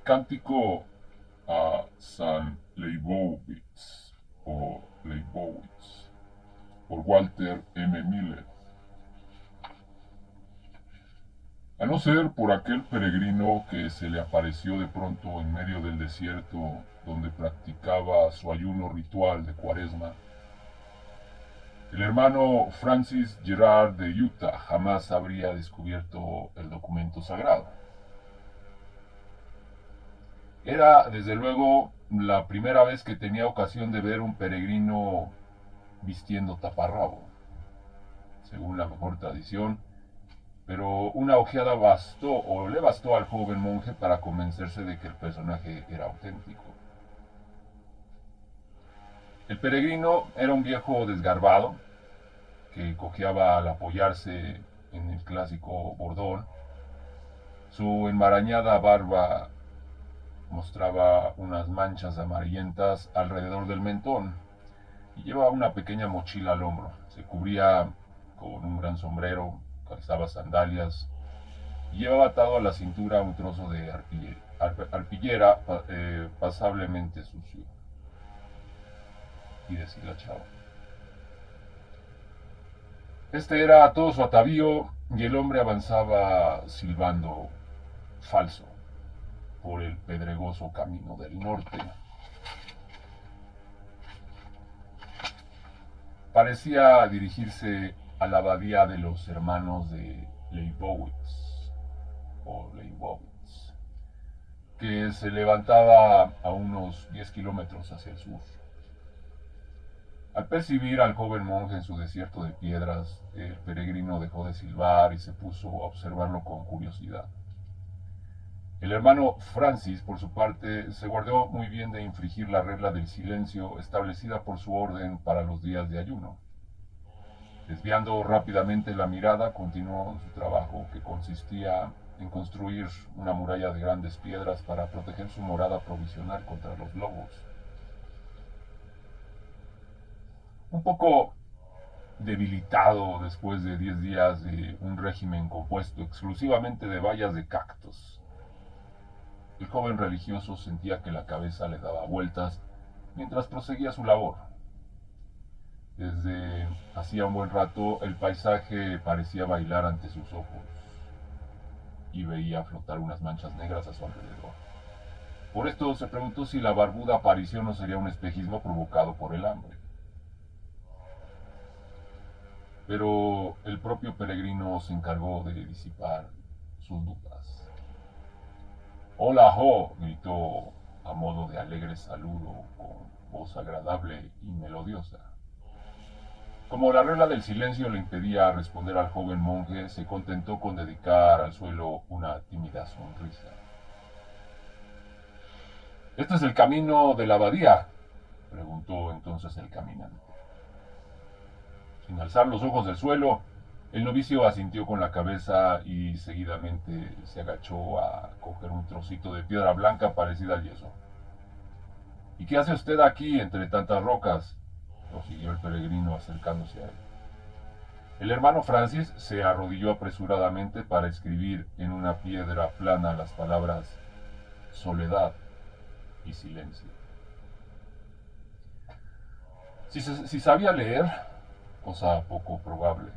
Cántico a San Leibowitz o Leibowitz por Walter M. Miller. A no ser por aquel peregrino que se le apareció de pronto en medio del desierto donde practicaba su ayuno ritual de cuaresma, el hermano Francis Gerard de Utah jamás habría descubierto el documento sagrado. Era, desde luego, la primera vez que tenía ocasión de ver un peregrino vistiendo taparrabo, según la mejor tradición, pero una ojeada bastó o le bastó al joven monje para convencerse de que el personaje era auténtico. El peregrino era un viejo desgarbado que cojeaba al apoyarse en el clásico bordón. Su enmarañada barba mostraba unas manchas amarillentas alrededor del mentón y llevaba una pequeña mochila al hombro. Se cubría con un gran sombrero, calzaba sandalias y llevaba atado a la cintura un trozo de arpillera pasablemente sucio y deshilachado. Este era todo su atavío y el hombre avanzaba silbando falso por el pedregoso camino del norte. Parecía dirigirse a la abadía de los hermanos de Leibowitz o Leibowitz, que se levantaba a unos 10 kilómetros hacia el sur. Al percibir al joven monje en su desierto de piedras, el peregrino dejó de silbar y se puso a observarlo con curiosidad. El hermano Francis, por su parte, se guardó muy bien de infringir la regla del silencio establecida por su orden para los días de ayuno. Desviando rápidamente la mirada, continuó su trabajo, que consistía en construir una muralla de grandes piedras para proteger su morada provisional contra los lobos. Un poco debilitado después de 10 días de un régimen compuesto exclusivamente de bayas de cactus, el joven religioso sentía que la cabeza le daba vueltas mientras proseguía su labor. Desde hacía un buen rato el paisaje parecía bailar ante sus ojos y veía flotar unas manchas negras a su alrededor. Por esto se preguntó si la barbuda aparición no sería un espejismo provocado por el hambre. Pero el propio peregrino se encargó de disipar sus dudas. Hola, Ho, gritó a modo de alegre saludo con voz agradable y melodiosa. Como la regla del silencio le impedía responder al joven monje, se contentó con dedicar al suelo una tímida sonrisa. ¿Este es el camino de la abadía?, preguntó entonces el caminante. Sin alzar los ojos del suelo, el novicio asintió con la cabeza y seguidamente se agachó a coger un trocito de piedra blanca parecida al yeso. ¿Y qué hace usted aquí entre tantas rocas?, prosiguió el peregrino acercándose a él. El hermano Francis se arrodilló apresuradamente para escribir en una piedra plana las palabras soledad y silencio. Si sabía leer, cosa poco probable,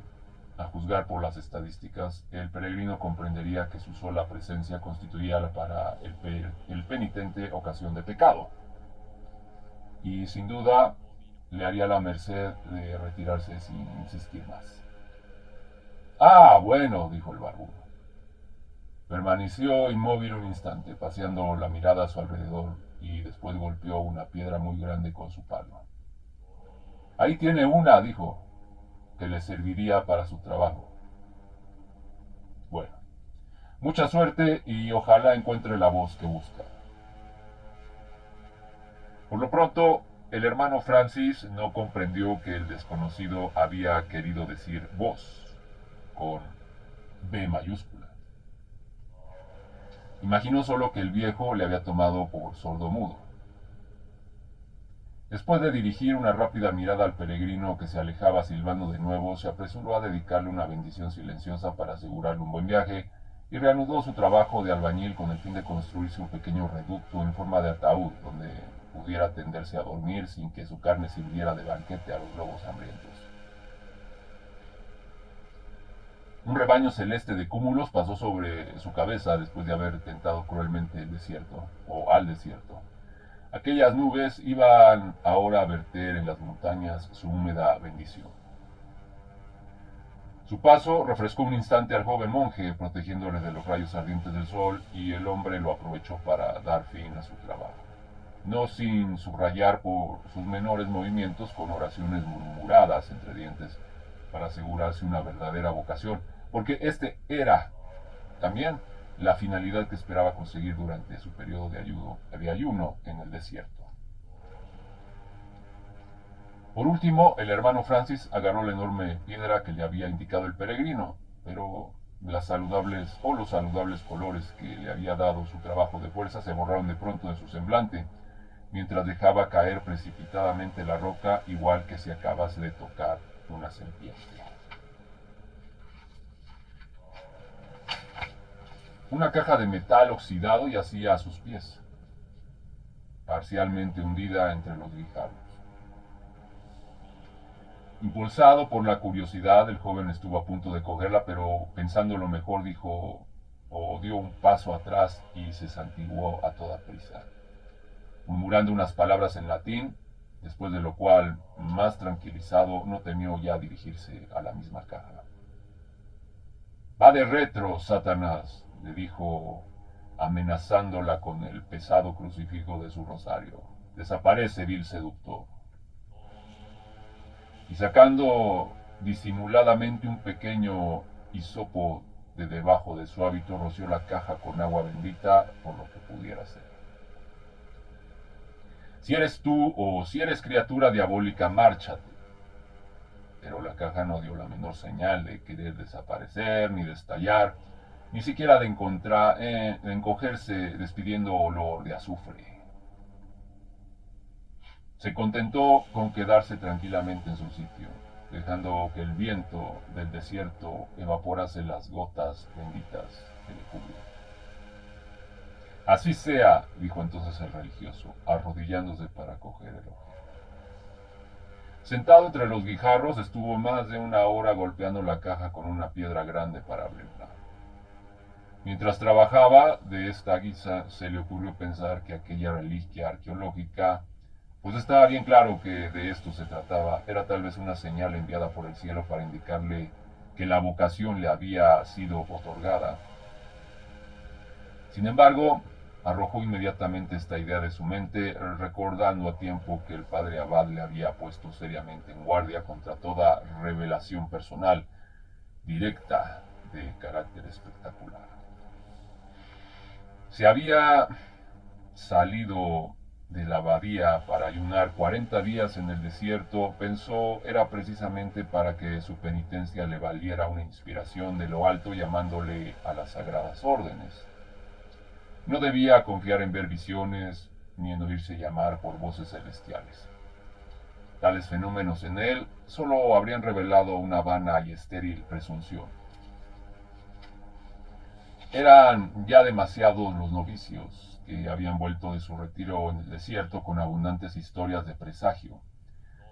a juzgar por las estadísticas, el peregrino comprendería que su sola presencia constituía para el penitente ocasión de pecado, y sin duda le haría la merced de retirarse sin insistir más. Ah, bueno, dijo el barbudo. Permaneció inmóvil un instante, paseando la mirada a su alrededor, y después golpeó una piedra muy grande con su palo. Ahí tiene una, dijo, que le serviría para su trabajo. Bueno, mucha suerte y ojalá encuentre la voz que busca. Por lo pronto, el hermano Francis no comprendió que el desconocido había querido decir voz con B mayúscula. Imaginó solo que el viejo le había tomado por sordo mudo. Después de dirigir una rápida mirada al peregrino que se alejaba silbando de nuevo, se apresuró a dedicarle una bendición silenciosa para asegurarle un buen viaje y reanudó su trabajo de albañil con el fin de construirse un pequeño reducto en forma de ataúd donde pudiera tenderse a dormir sin que su carne sirviera de banquete a los lobos hambrientos. Un rebaño celeste de cúmulos pasó sobre su cabeza después de haber tentado cruelmente el desierto, o al desierto. Aquellas nubes iban ahora a verter en las montañas su húmeda bendición. Su paso refrescó un instante al joven monje, protegiéndole de los rayos ardientes del sol, y el hombre lo aprovechó para dar fin a su trabajo, no sin subrayar por sus menores movimientos con oraciones murmuradas entre dientes para asegurarse una verdadera vocación, porque este era también la finalidad que esperaba conseguir durante su periodo de ayuno en el desierto. Por último, el hermano Francis agarró la enorme piedra que le había indicado el peregrino, pero los saludables colores que le había dado su trabajo de fuerza se borraron de pronto de su semblante, mientras dejaba caer precipitadamente la roca, igual que si acabase de tocar una serpiente. Una caja de metal oxidado yacía a sus pies, parcialmente hundida entre los guijarros. Impulsado por la curiosidad, el joven estuvo a punto de cogerla, pero pensándolo mejor dijo o dio un paso atrás y se santiguó a toda prisa, murmurando unas palabras en latín, después de lo cual, más tranquilizado, no temió ya dirigirse a la misma caja. Va de retro, Satanás, le dijo, amenazándola con el pesado crucifijo de su rosario. Desaparece, vil seductor. Y sacando disimuladamente un pequeño hisopo de debajo de su hábito, roció la caja con agua bendita por lo que pudiera ser. Si eres tú o si eres criatura diabólica, márchate. Pero la caja no dio la menor señal de querer desaparecer, ni de estallar, ni siquiera de encogerse despidiendo olor de azufre. Se contentó con quedarse tranquilamente en su sitio, dejando que el viento del desierto evaporase las gotas benditas que le cubrían. Así sea, dijo entonces el religioso, arrodillándose para coger el objeto. Sentado entre los guijarros, estuvo más de una hora golpeando la caja con una piedra grande para abrirla. Mientras trabajaba de esta guisa, se le ocurrió pensar que aquella reliquia arqueológica, pues estaba bien claro que de esto se trataba, era tal vez una señal enviada por el cielo para indicarle que la vocación le había sido otorgada. Sin embargo, arrojó inmediatamente esta idea de su mente, recordando a tiempo que el padre Abad le había puesto seriamente en guardia contra toda revelación personal, directa, de carácter espectacular. Se había salido de la abadía para ayunar 40 días en el desierto, pensó era precisamente para que su penitencia le valiera una inspiración de lo alto llamándole a las sagradas órdenes. No debía confiar en ver visiones ni en oírse llamar por voces celestiales. Tales fenómenos en él solo habrían revelado una vana y estéril presunción. Eran ya demasiados los novicios que habían vuelto de su retiro en el desierto con abundantes historias de presagio,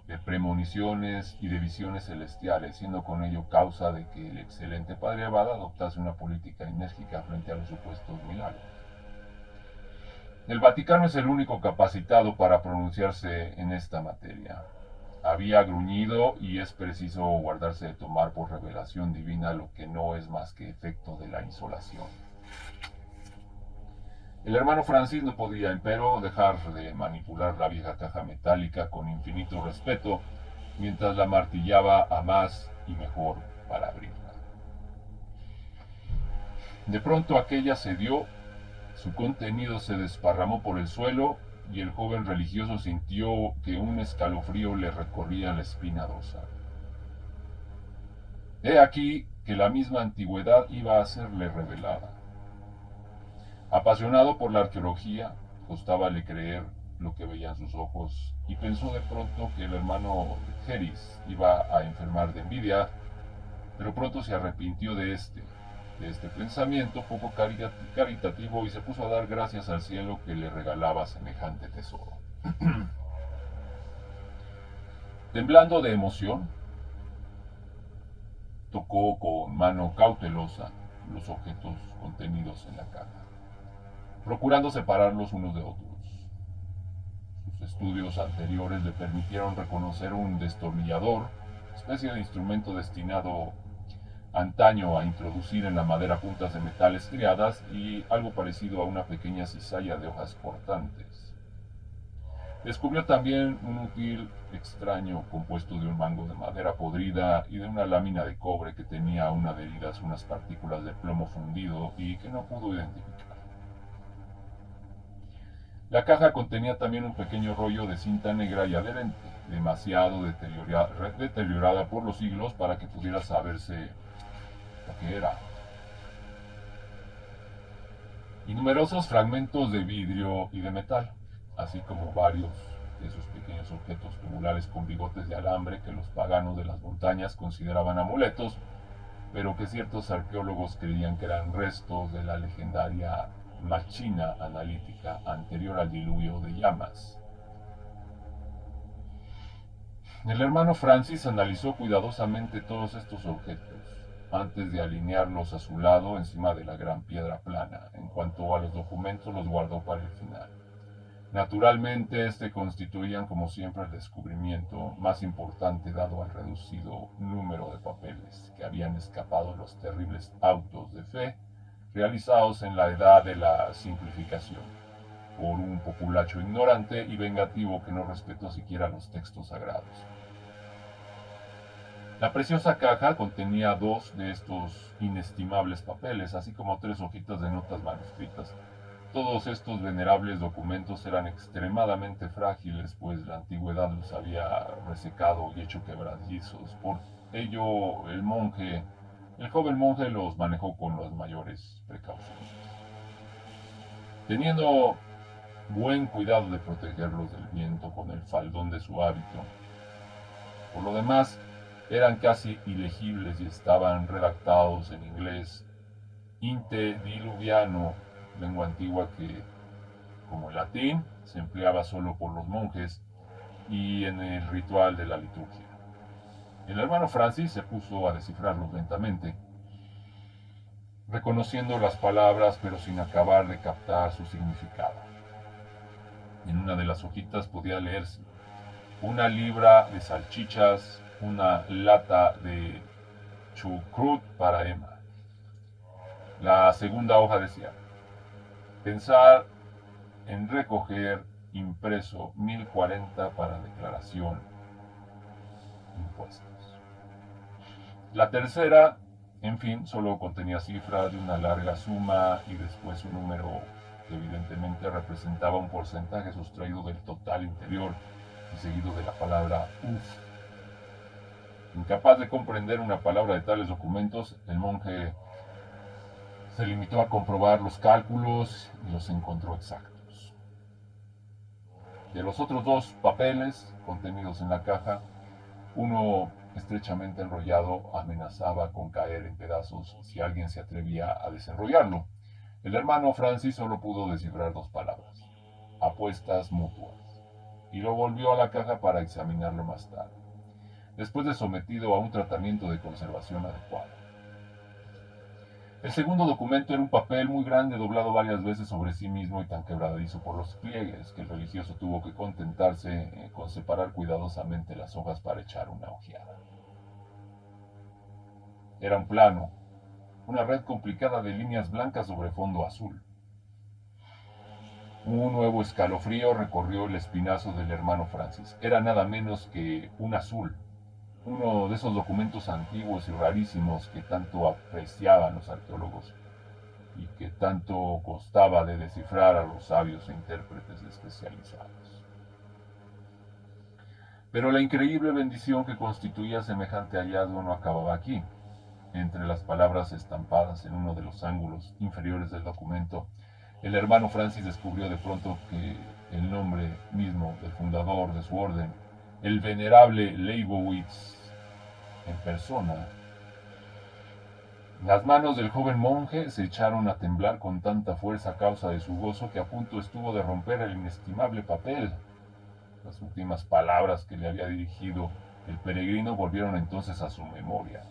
de premoniciones y de visiones celestiales, siendo con ello causa de que el excelente padre Abad adoptase una política enérgica frente a los supuestos milagros. El Vaticano es el único capacitado para pronunciarse en esta materia. Había gruñido y es preciso guardarse de tomar por revelación divina lo que no es más que efecto de la insolación. El hermano Francis no podía, empero, dejar de manipular la vieja caja metálica con infinito respeto mientras la martillaba a más y mejor para abrirla. De pronto aquella cedió, su contenido se desparramó por el suelo y el joven religioso sintió que un escalofrío le recorría la espina dorsal. He aquí que la misma antigüedad iba a serle revelada. Apasionado por la arqueología, costábale creer lo que veían sus ojos y pensó de pronto que el hermano Geris iba a enfermar de envidia, pero pronto se arrepintió de este, de este pensamiento poco caritativo y se puso a dar gracias al cielo que le regalaba semejante tesoro. Temblando de emoción, tocó con mano cautelosa los objetos contenidos en la caja, procurando separarlos unos de otros. Sus estudios anteriores le permitieron reconocer un destornillador, especie de instrumento destinado antaño a introducir en la madera puntas de metal estriadas y algo parecido a una pequeña cizalla de hojas cortantes. Descubrió también un útil extraño compuesto de un mango de madera podrida y de una lámina de cobre que tenía aún adheridas unas partículas de plomo fundido y que no pudo identificar. La caja contenía también un pequeño rollo de cinta negra y adherente, demasiado deteriorada por los siglos para que pudiera saberse lo que era. Y numerosos fragmentos de vidrio y de metal, así como varios de esos pequeños objetos tubulares con bigotes de alambre que los paganos de las montañas consideraban amuletos, pero que ciertos arqueólogos creían que eran restos de la legendaria machina analítica anterior al diluvio de llamas. El hermano Francis analizó cuidadosamente todos estos objetos antes de alinearlos a su lado encima de la gran piedra plana. En cuanto a los documentos, los guardó para el final. Naturalmente, constituían, como siempre, el descubrimiento más importante dado al reducido número de papeles que habían escapado los terribles autos de fe realizados en la edad de la simplificación por un populacho ignorante y vengativo que no respetó siquiera los textos sagrados. La preciosa caja contenía 2 de estos inestimables papeles, así como 3 hojitas de notas manuscritas. Todos estos venerables documentos eran extremadamente frágiles, pues la antigüedad los había resecado y hecho quebradizos. Por ello, el joven monje los manejó con las mayores precauciones, teniendo buen cuidado de protegerlos del viento con el faldón de su hábito. Por lo demás, eran casi ilegibles y estaban redactados en inglés antediluviano, lengua antigua que, como el latín, se empleaba solo por los monjes y en el ritual de la liturgia. El hermano Francis se puso a descifrarlos lentamente, reconociendo las palabras pero sin acabar de captar su significado. En una de las hojitas podía leerse: 1 libra de salchichas, 1 lata de chucrut para Emma. La segunda hoja decía: pensar en recoger impreso 1040 para declaración de impuestos. La tercera, en fin, solo contenía cifras de una larga suma y después un número que evidentemente representaba un porcentaje sustraído del total interior y seguido de la palabra UF. Incapaz de comprender una palabra de tales documentos, el monje se limitó a comprobar los cálculos y los encontró exactos. De los otros 2 papeles contenidos en la caja, uno estrechamente enrollado amenazaba con caer en pedazos si alguien se atrevía a desenrollarlo. El hermano Francis solo pudo descifrar 2 palabras: apuestas mutuas, y lo volvió a la caja para examinarlo más tarde, después de sometido a un tratamiento de conservación adecuado. El segundo documento era un papel muy grande doblado varias veces sobre sí mismo y tan quebradizo por los pliegues que el religioso tuvo que contentarse con separar cuidadosamente las hojas para echar una ojeada. Era un plano, una red complicada de líneas blancas sobre fondo azul. Un nuevo escalofrío recorrió el espinazo del hermano Francis. Era nada menos que un azul, uno de esos documentos antiguos y rarísimos que tanto apreciaban los arqueólogos y que tanto costaba de descifrar a los sabios e intérpretes especializados. Pero la increíble bendición que constituía semejante hallazgo no acababa aquí. Entre las palabras estampadas en uno de los ángulos inferiores del documento, el hermano Francis descubrió de pronto que el nombre mismo del fundador de su orden, el venerable Leibowitz en persona, Las manos del joven monje se echaron a temblar con tanta fuerza a causa de su gozo que a punto estuvo de romper el inestimable papel. Las últimas palabras que le había dirigido el peregrino volvieron entonces a su memoria.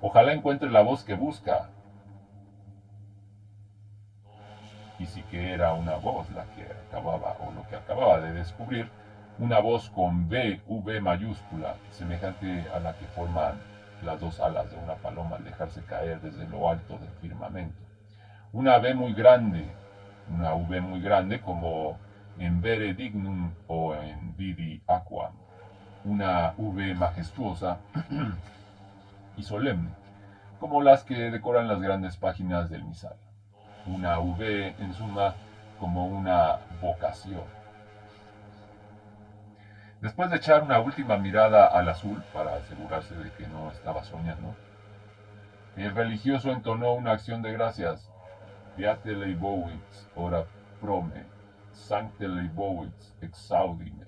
Ojalá encuentre la voz que busca. Y sí que era una voz la que acababa, o lo que acababa de descubrir, una voz con B, V mayúscula, semejante a la que forman las dos alas de una paloma al dejarse caer desde lo alto del firmamento. Una V muy grande, una V muy grande como en Vere Dignum o en Vidi Aquam. Una V majestuosa y solemne, como las que decoran las grandes páginas del misal. Una V en suma como una vocación. Después de echar una última mirada al azul para asegurarse de que no estaba soñando, el religioso entonó una acción de gracias. Beate leibovitz, ora prome, sancte leibovitz, exaudime.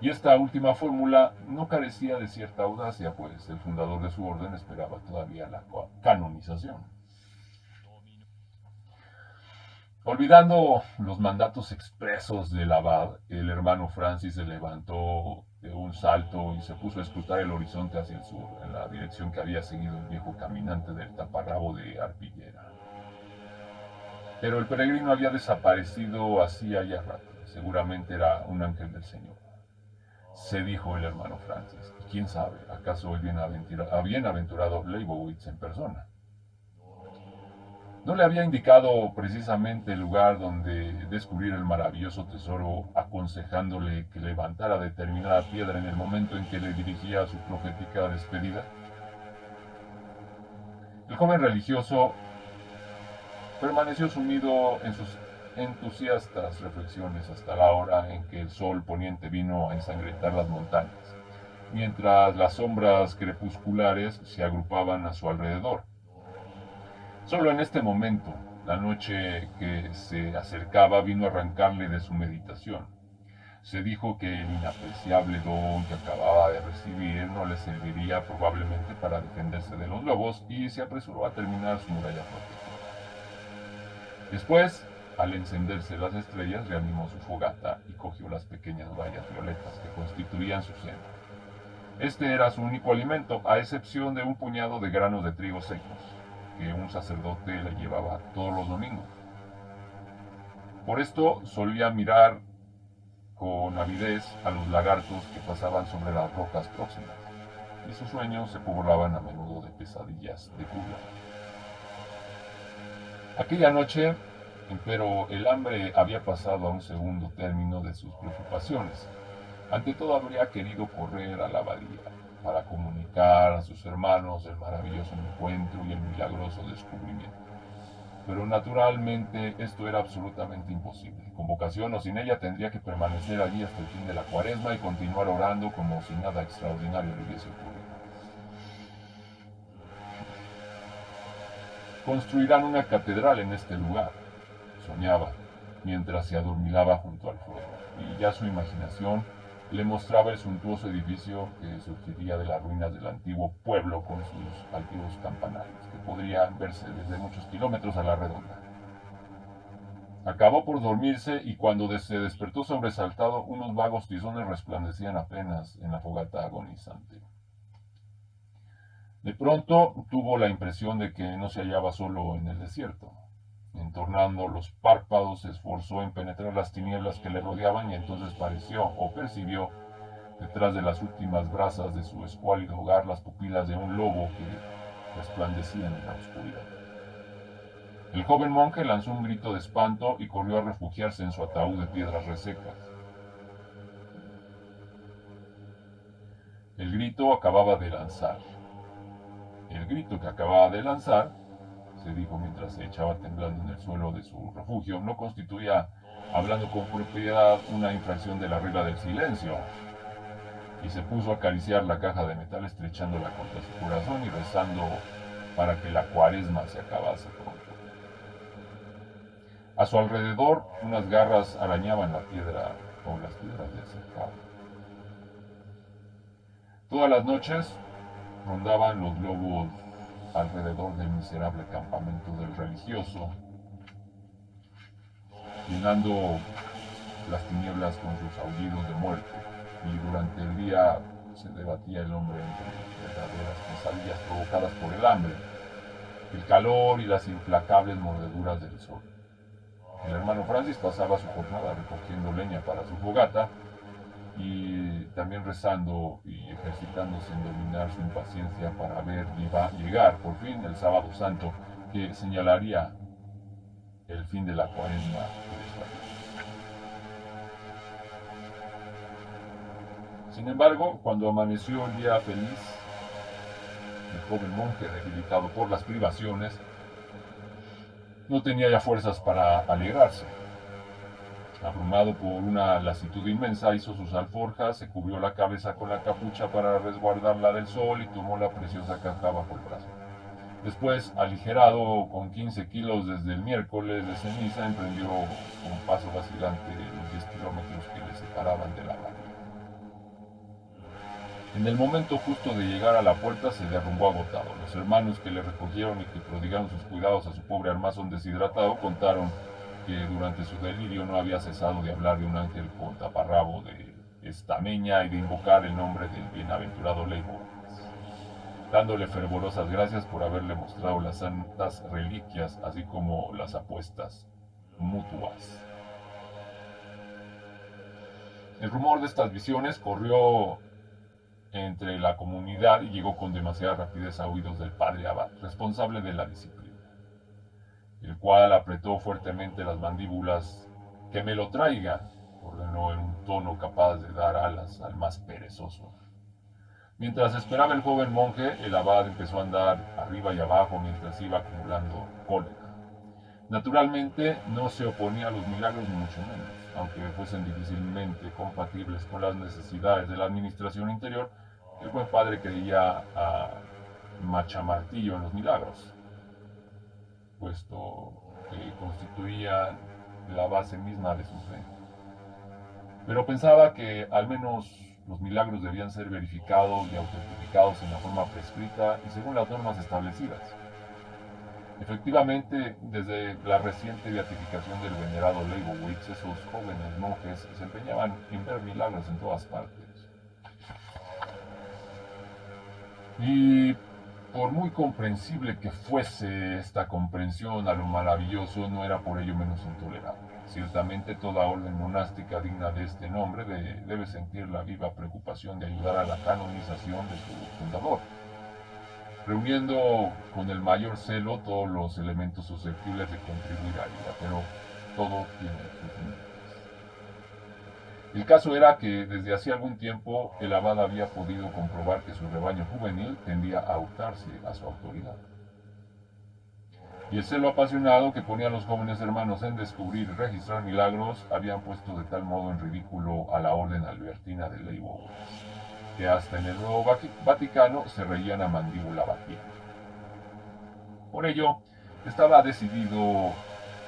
Y esta última fórmula no carecía de cierta audacia, pues el fundador de su orden esperaba todavía la canonización. Olvidando los mandatos expresos del abad, el hermano Francis se levantó de un salto y se puso a escrutar el horizonte hacia el sur, en la dirección que había seguido el viejo caminante del taparrabo de arpillera. Pero el peregrino había desaparecido hacía ya rato. Seguramente era un ángel del Señor. Se dijo el hermano Francis. Y quién sabe, ¿acaso el bienaventurado Leibowitz en persona? ¿No le había indicado precisamente el lugar donde descubrir el maravilloso tesoro, aconsejándole que levantara determinada piedra en el momento en que le dirigía su profética despedida? El joven religioso permaneció sumido en sus entusiastas reflexiones hasta la hora en que el sol poniente vino a ensangrentar las montañas, mientras las sombras crepusculares se agrupaban a su alrededor. Solo en este momento, la noche que se acercaba vino a arrancarle de su meditación. Se dijo que el inapreciable don que acababa de recibir no le serviría probablemente para defenderse de los lobos y se apresuró a terminar su muralla protectora. Después, al encenderse las estrellas, reanimó su fogata y cogió las pequeñas bayas violetas que constituían su cena. Este era su único alimento, a excepción de un puñado de granos de trigo secos, que un sacerdote le llevaba todos los domingos. Por esto solía mirar con avidez a los lagartos que pasaban sobre las rocas próximas, y sus sueños se poblaban a menudo de pesadillas de gula. Aquella noche, pero el hambre había pasado a un segundo término de sus preocupaciones. Ante todo habría querido correr a la abadía para comunicar a sus hermanos el maravilloso encuentro y el milagroso descubrimiento. Pero naturalmente esto era absolutamente imposible. Con vocación o sin ella tendría que permanecer allí hasta el fin de la cuaresma y continuar orando como si nada extraordinario le hubiese ocurrido. Construirán una catedral en este lugar, soñaba, mientras se adormilaba junto al fuego, y ya su imaginación le mostraba el suntuoso edificio que surgiría de las ruinas del antiguo pueblo con sus altivos campanarios, que podrían verse desde muchos kilómetros a la redonda. Acabó por dormirse y cuando se despertó sobresaltado, unos vagos tizones resplandecían apenas en la fogata agonizante. De pronto tuvo la impresión de que no se hallaba solo en el desierto. Entornando los párpados, se esforzó en penetrar las tinieblas que le rodeaban y entonces pareció o percibió detrás de las últimas brasas de su escuálido hogar las pupilas de un lobo que resplandecían en la oscuridad. El joven monje lanzó un grito de espanto y corrió a refugiarse en su ataúd de piedras resecas. El grito acababa de lanzar. El grito que acababa de lanzar, se dijo mientras se echaba temblando en el suelo de su refugio, no constituía, hablando con propiedad, una infracción de la regla del silencio. Y se puso a acariciar la caja de metal estrechándola contra su corazón y rezando para que la cuaresma se acabase pronto. A su alrededor, unas garras arañaban la piedra o las piedras del cercado. Todas las noches rondaban los lobos alrededor del miserable campamento del religioso, llenando las tinieblas con sus aullidos de muerte, y durante el día se debatía el hombre entre verdaderas pesadillas provocadas por el hambre, el calor y las implacables mordeduras del sol. El hermano Francis pasaba su jornada recogiendo leña para su fogata y también rezando y ejercitándose en dominar su impaciencia para ver llegar por fin el sábado santo que señalaría el fin de la cuaresma de su vida. Sin embargo, cuando amaneció el día feliz, el joven monje, debilitado por las privaciones, no tenía ya fuerzas para alegrarse. Abrumado por una lasitud inmensa, hizo sus alforjas, se cubrió la cabeza con la capucha para resguardarla del sol y tomó la preciosa caja bajo el brazo. Después, aligerado con 15 kilos desde el miércoles de ceniza, emprendió con paso vacilante los 10 kilómetros que le separaban de la abadía. En el momento justo de llegar a la puerta se derrumbó agotado. Los hermanos que le recogieron y que prodigaron sus cuidados a su pobre armazón deshidratado contaron que durante su delirio no había cesado de hablar de un ángel con taparrabo de estameña y de invocar el nombre del bienaventurado Leibo, dándole fervorosas gracias por haberle mostrado las santas reliquias, así como las apuestas mutuas. El rumor de estas visiones corrió entre la comunidad y llegó con demasiada rapidez a oídos del padre abad, responsable de la disciplina, el cual apretó fuertemente las mandíbulas. «Que me lo traiga», ordenó en un tono capaz de dar alas al más perezoso. Mientras esperaba el joven monje, el abad empezó a andar arriba y abajo mientras iba acumulando cólera. Naturalmente no se oponía a los milagros ni mucho menos, aunque fuesen difícilmente compatibles con las necesidades de la administración interior. El buen padre creía a machamartillo en los milagros, puesto que constituían la base misma de su fe. Pero pensaba que al menos los milagros debían ser verificados y autentificados en la forma prescrita y según las normas establecidas. Efectivamente, desde la reciente beatificación del venerado Leibowitz, esos jóvenes monjes se empeñaban en ver milagros en todas partes. Y por muy comprensible que fuese esta comprensión a lo maravilloso, no era por ello menos intolerable. Ciertamente toda orden monástica digna de este nombre debe sentir la viva preocupación de ayudar a la canonización de su fundador, reuniendo con el mayor celo todos los elementos susceptibles de contribuir a ella, pero todo tiene sus límites. El caso era que desde hacía algún tiempo el abad había podido comprobar que su rebaño juvenil tendía a hurtarse a su autoridad. Y el celo apasionado que ponía a los jóvenes hermanos en descubrir y registrar milagros habían puesto de tal modo en ridículo a la orden albertina de Leibowitz, que hasta en el Nuevo Vaticano se reían a mandíbula batida. Por ello, estaba decidido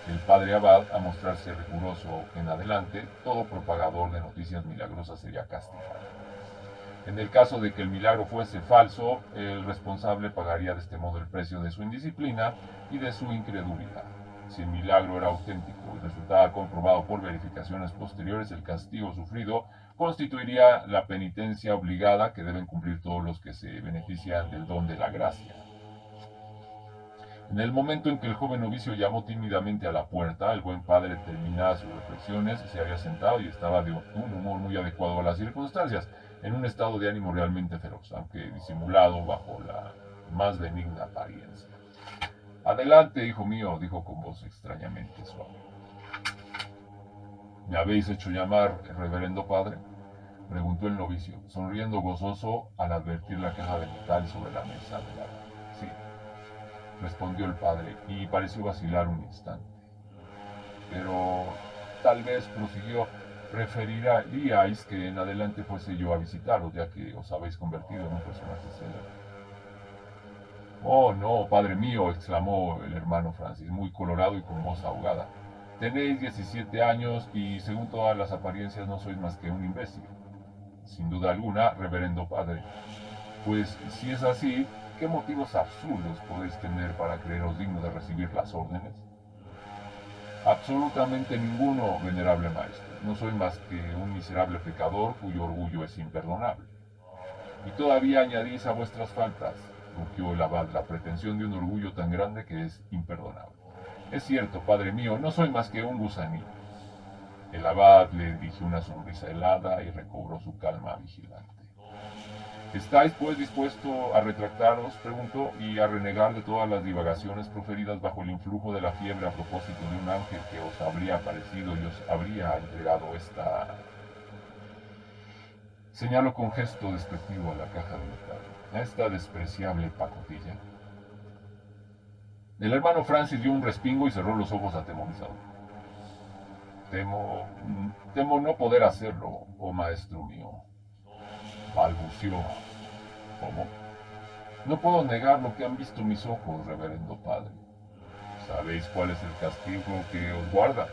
el padre abad a mostrarse riguroso en adelante. Todo propagador de noticias milagrosas sería castigado. En el caso de que el milagro fuese falso, el responsable pagaría de este modo el precio de su indisciplina y de su incredulidad. Si el milagro era auténtico y resultaba comprobado por verificaciones posteriores, el castigo sufrido constituiría la penitencia obligada que deben cumplir todos los que se benefician del don de la gracia. En el momento en que el joven novicio llamó tímidamente a la puerta, el buen padre terminaba sus reflexiones, se había sentado y estaba de un humor muy adecuado a las circunstancias, en un estado de ánimo realmente feroz, aunque disimulado bajo la más benigna apariencia. «Adelante, hijo mío», dijo con voz extrañamente suave. «¿Me habéis hecho llamar, reverendo padre?», preguntó el novicio, sonriendo gozoso al advertir la caja de metal sobre la mesa de la... «Sí», respondió el padre, y pareció vacilar un instante. «Pero tal vez», prosiguió, «preferiríais que en adelante fuese yo a visitaros, ya que os habéis convertido en un personaje célebre». «Oh, no, padre mío», exclamó el hermano Francis, muy colorado y con voz ahogada. «Tenéis 17 años y, según todas las apariencias, no sois más que un imbécil». «Sin duda alguna, reverendo padre». «Pues si es así, ¿qué motivos absurdos podéis tener para creeros digno de recibir las órdenes? Absolutamente ninguno, venerable maestro. No soy más que un miserable pecador cuyo orgullo es imperdonable. Y todavía añadís a vuestras faltas, rugió el abad, la pretensión de un orgullo tan grande que es imperdonable. Es cierto, padre mío, no soy más que un gusanillo. El abad le dirigió una sonrisa helada y recobró su calma vigilante. ¿Estáis pues dispuesto a retractaros, preguntó, y a renegar de todas las divagaciones proferidas bajo el influjo de la fiebre a propósito de un ángel que os habría aparecido y os habría entregado esta... Señaló con gesto despectivo a la caja de metal, a esta despreciable pacotilla. El hermano Francis dio un respingo y cerró los ojos atemorizado. Temo no poder hacerlo, oh maestro mío, balbució. ¿Cómo? No puedo negar lo que han visto mis ojos, reverendo padre. ¿Sabéis cuál es el castigo que os guarda?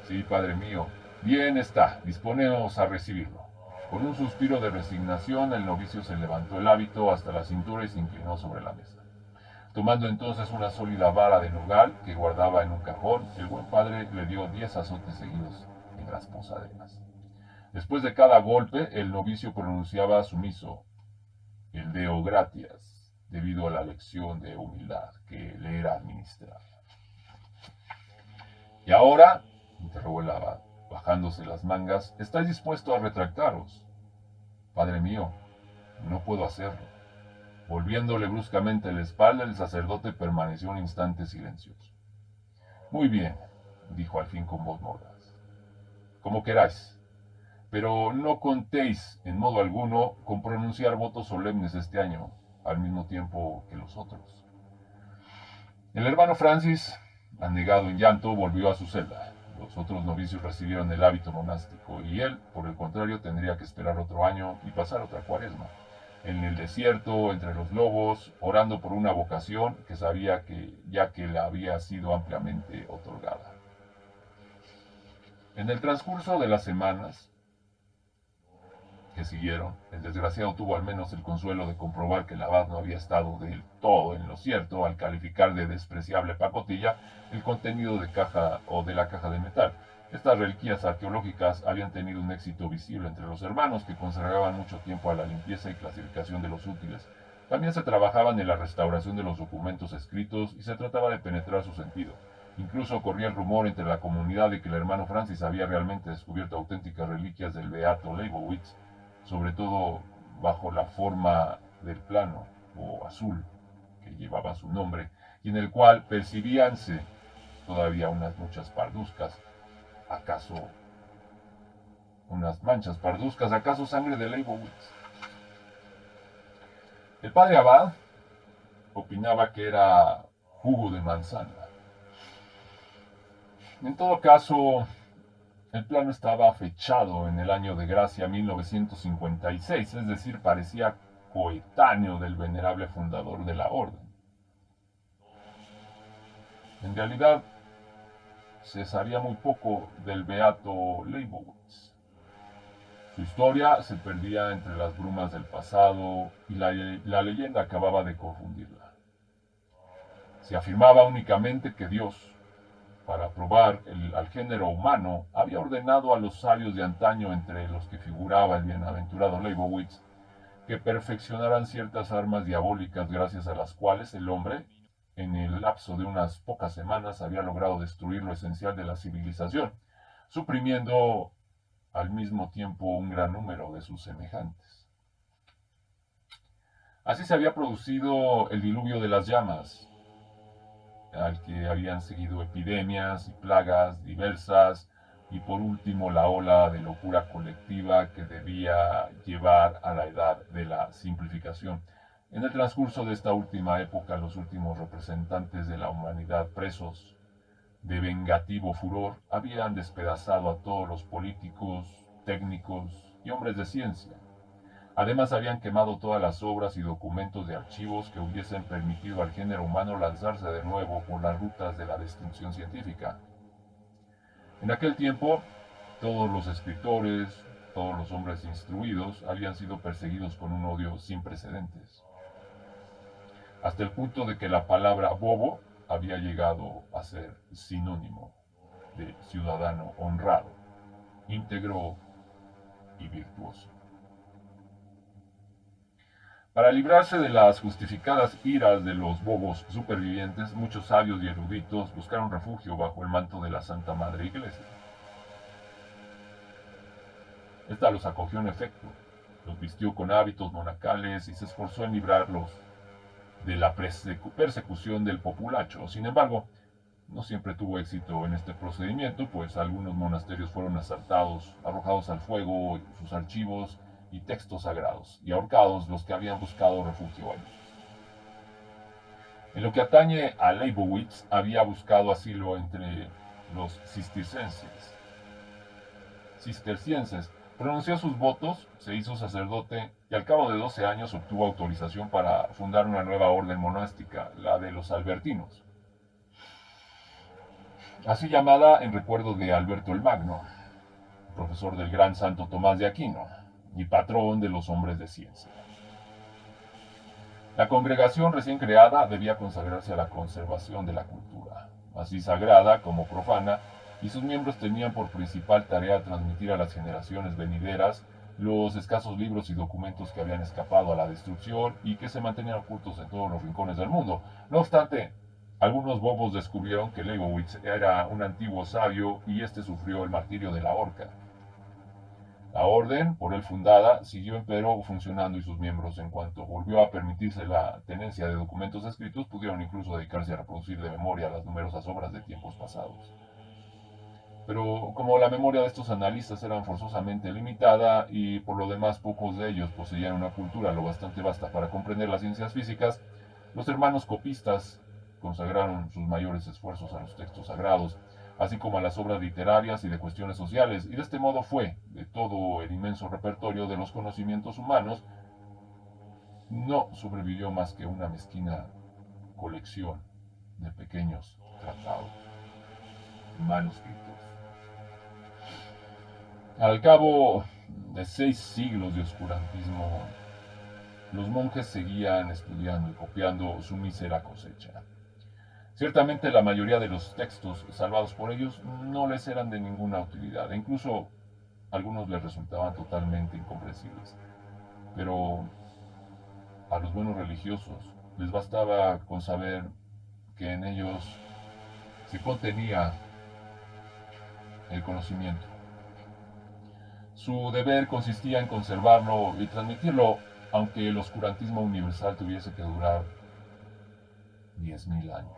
Sí, padre mío. Bien está, disponeos a recibirlo. Con un suspiro de resignación, el novicio se levantó el hábito hasta la cintura y se inclinó sobre la mesa. Tomando entonces una sólida vara de nogal que guardaba en un cajón, el buen padre le dio 10 azotes seguidos en las posaderas. Después de cada golpe, el novicio pronunciaba sumiso el Deo Gratias, debido a la lección de humildad que le era administrada. Y ahora, interrogó el abad, bajándose las mangas, ¿estáis dispuesto a retractaros? Padre mío, no puedo hacerlo. Volviéndole bruscamente la espalda, el sacerdote permaneció un instante silencioso. Muy bien, dijo al fin con voz mordaz. Como queráis, pero no contéis en modo alguno con pronunciar votos solemnes este año, al mismo tiempo que los otros. El hermano Francis, anegado en llanto, volvió a su celda. Los otros novicios recibieron el hábito monástico y él, por el contrario, tendría que esperar otro año y pasar otra cuaresma. En el desierto, entre los lobos, orando por una vocación que sabía que ya que le había sido ampliamente otorgada. En el transcurso de las semanas que siguieron, el desgraciado tuvo al menos el consuelo de comprobar que el abad no había estado del todo en lo cierto al calificar de despreciable pacotilla el contenido de caja o de la caja de metal. Estas reliquias arqueológicas habían tenido un éxito visible entre los hermanos, que consagraban mucho tiempo a la limpieza y clasificación de los útiles. También se trabajaban en la restauración de los documentos escritos y se trataba de penetrar su sentido. Incluso corría el rumor entre la comunidad de que el hermano Francis había realmente descubierto auténticas reliquias del beato Leibowitz, sobre todo bajo la forma del plano o azul que llevaba su nombre, y en el cual percibíanse todavía unas muchas parduzcas, acaso unas manchas parduzcas, acaso sangre de Leibowitz. El padre Abad opinaba que era jugo de manzana. En todo caso, el plano estaba fechado en el año de gracia 1956, es decir, parecía coetáneo del venerable fundador de la orden. En realidad, se sabía muy poco del beato Leibowitz. Su historia se perdía entre las brumas del pasado y la leyenda acababa de confundirla. Se afirmaba únicamente que Dios, para probar al género humano, había ordenado a los sabios de antaño, entre los que figuraba el bienaventurado Leibowitz, que perfeccionaran ciertas armas diabólicas gracias a las cuales el hombre, en el lapso de unas pocas semanas, había logrado destruir lo esencial de la civilización, suprimiendo al mismo tiempo un gran número de sus semejantes. Así se había producido el diluvio de las llamas, al que habían seguido epidemias y plagas diversas, y por último la ola de locura colectiva que debía llevar a la edad de la simplificación. En el transcurso de esta última época, los últimos representantes de la humanidad, presos de vengativo furor, habían despedazado a todos los políticos, técnicos y hombres de ciencia. Además, habían quemado todas las obras y documentos de archivos que hubiesen permitido al género humano lanzarse de nuevo por las rutas de la distinción científica. En aquel tiempo, todos los escritores, todos los hombres instruidos habían sido perseguidos con un odio sin precedentes. hasta el punto de que la palabra bobo había llegado a ser sinónimo de ciudadano honrado, íntegro y virtuoso. Para librarse de las justificadas iras de los bobos supervivientes, muchos sabios y eruditos buscaron refugio bajo el manto de la Santa Madre Iglesia. Esta los acogió en efecto, los vistió con hábitos monacales y se esforzó en librarlos de la persecución del populacho. Sin embargo, no siempre tuvo éxito en este procedimiento, pues algunos monasterios fueron asaltados, arrojados al fuego sus archivos y textos sagrados, y ahorcados los que habían buscado refugio allí. En lo que atañe a Leibowitz, había buscado asilo entre los cistercienses, pronunció sus votos, se hizo sacerdote y al cabo de 12 años obtuvo autorización para fundar una nueva orden monástica, la de los albertinos, así llamada en recuerdo de Alberto el Magno, profesor del gran santo Tomás de Aquino y patrón de los hombres de ciencia. La congregación recién creada debía consagrarse a la conservación de la cultura, así sagrada como profana, y sus miembros tenían por principal tarea transmitir a las generaciones venideras los escasos libros y documentos que habían escapado a la destrucción y que se mantenían ocultos en todos los rincones del mundo. No obstante, algunos bobos descubrieron que Leibowitz era un antiguo sabio y este sufrió el martirio de la horca. La orden, por él fundada, siguió empero funcionando y sus miembros, en cuanto volvió a permitirse la tenencia de documentos escritos, pudieron incluso dedicarse a reproducir de memoria las numerosas obras de tiempos pasados. Pero como la memoria de estos analistas era forzosamente limitada y por lo demás pocos de ellos poseían una cultura lo bastante vasta para comprender las ciencias físicas, los hermanos copistas consagraron sus mayores esfuerzos a los textos sagrados, así como a las obras literarias y de cuestiones sociales, y de este modo fue, de todo el inmenso repertorio de los conocimientos humanos, no sobrevivió más que una mezquina colección de pequeños tratados manuscritos. Al cabo de 6 siglos de oscurantismo, los monjes seguían estudiando y copiando su mísera cosecha. Ciertamente la mayoría de los textos salvados por ellos no les eran de ninguna utilidad, e incluso algunos les resultaban totalmente incomprensibles. Pero a los buenos religiosos les bastaba con saber que en ellos se contenía el conocimiento. Su deber consistía en conservarlo y transmitirlo, aunque el oscurantismo universal tuviese que durar 10.000 años.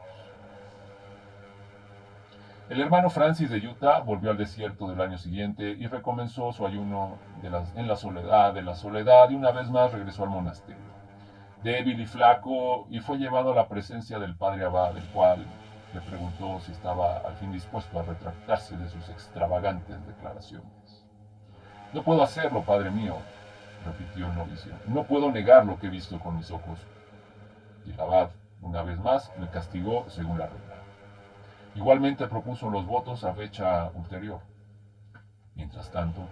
El hermano Francis de Utah volvió al desierto del año siguiente y recomenzó su ayuno en la soledad, y una vez más regresó al monasterio, débil y flaco, y fue llevado a la presencia del padre Abad, el cual le preguntó si estaba al fin dispuesto a retractarse de sus extravagantes declaraciones. No puedo hacerlo, padre mío, repitió el novicio. No puedo negar lo que he visto con mis ojos. Y el abad, una vez más, le castigó según la regla. Igualmente propuso los votos a fecha ulterior. Mientras tanto,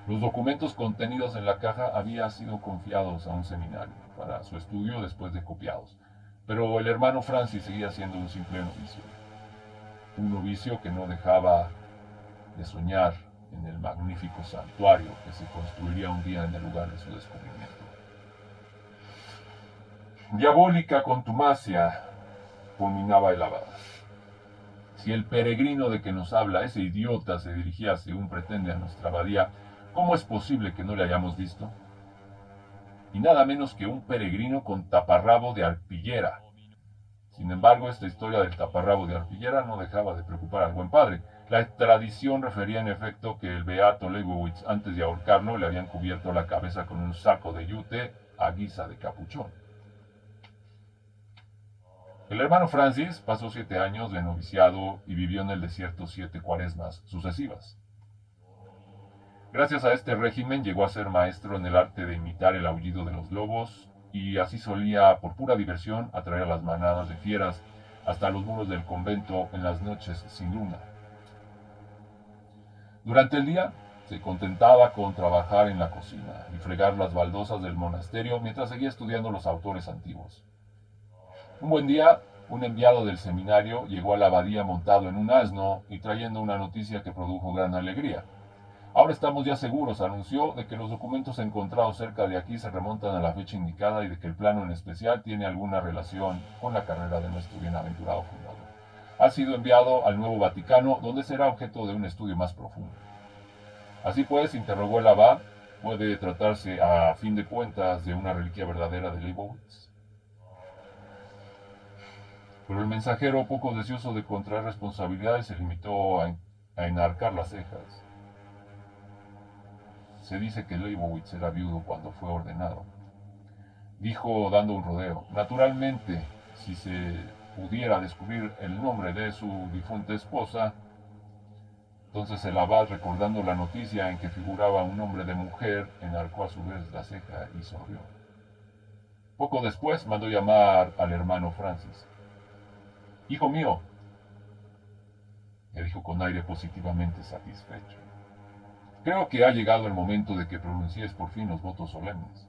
los documentos contenidos en la caja habían sido confiados a un seminario para su estudio después de copiados. Pero el hermano Francis seguía siendo un simple novicio. Un novicio que no dejaba de soñar en el magnífico santuario que se construiría un día en el lugar de su descubrimiento. Diabólica contumacia, fulminaba el abad. Si el peregrino de que nos habla, ese idiota, se dirigía según pretende a nuestra abadía, ¿cómo es posible que no le hayamos visto? Y nada menos que un peregrino con taparrabo de arpillera. Sin embargo, esta historia del taparrabo de arpillera no dejaba de preocupar al buen padre. La tradición refería en efecto que el beato Leibowitz, antes de ahorcarlo, le habían cubierto la cabeza con un saco de yute a guisa de capuchón. El hermano Francis pasó 7 años de noviciado y vivió en el desierto 7 cuaresmas sucesivas. Gracias a este régimen llegó a ser maestro en el arte de imitar el aullido de los lobos y así solía, por pura diversión, atraer a las manadas de fieras hasta los muros del convento en las noches sin luna. Durante el día se contentaba con trabajar en la cocina y fregar las baldosas del monasterio mientras seguía estudiando los autores antiguos. Un buen día, un enviado del seminario llegó a la abadía montado en un asno y trayendo una noticia que produjo gran alegría. Ahora estamos ya seguros, anunció, de que los documentos encontrados cerca de aquí se remontan a la fecha indicada y de que el plano en especial tiene alguna relación con la carrera de nuestro bienaventurado fundador. Ha sido enviado al Nuevo Vaticano, donde será objeto de un estudio más profundo. Así pues, interrogó el abad, ¿puede tratarse a fin de cuentas de una reliquia verdadera de Leibowitz? Pero el mensajero, poco deseoso de contraer responsabilidades, se limitó a enarcar las cejas. Se dice que Leibowitz era viudo cuando fue ordenado. Dijo dando un rodeo. Naturalmente, si se pudiera descubrir el nombre de su difunta esposa, entonces el abad, recordando la noticia en que figuraba un nombre de mujer, enarcó a su vez la ceja y sonrió. Poco después mandó llamar al hermano Francis. Hijo mío, le dijo con aire positivamente satisfecho. Creo que ha llegado el momento de que pronuncies por fin los votos solemnes.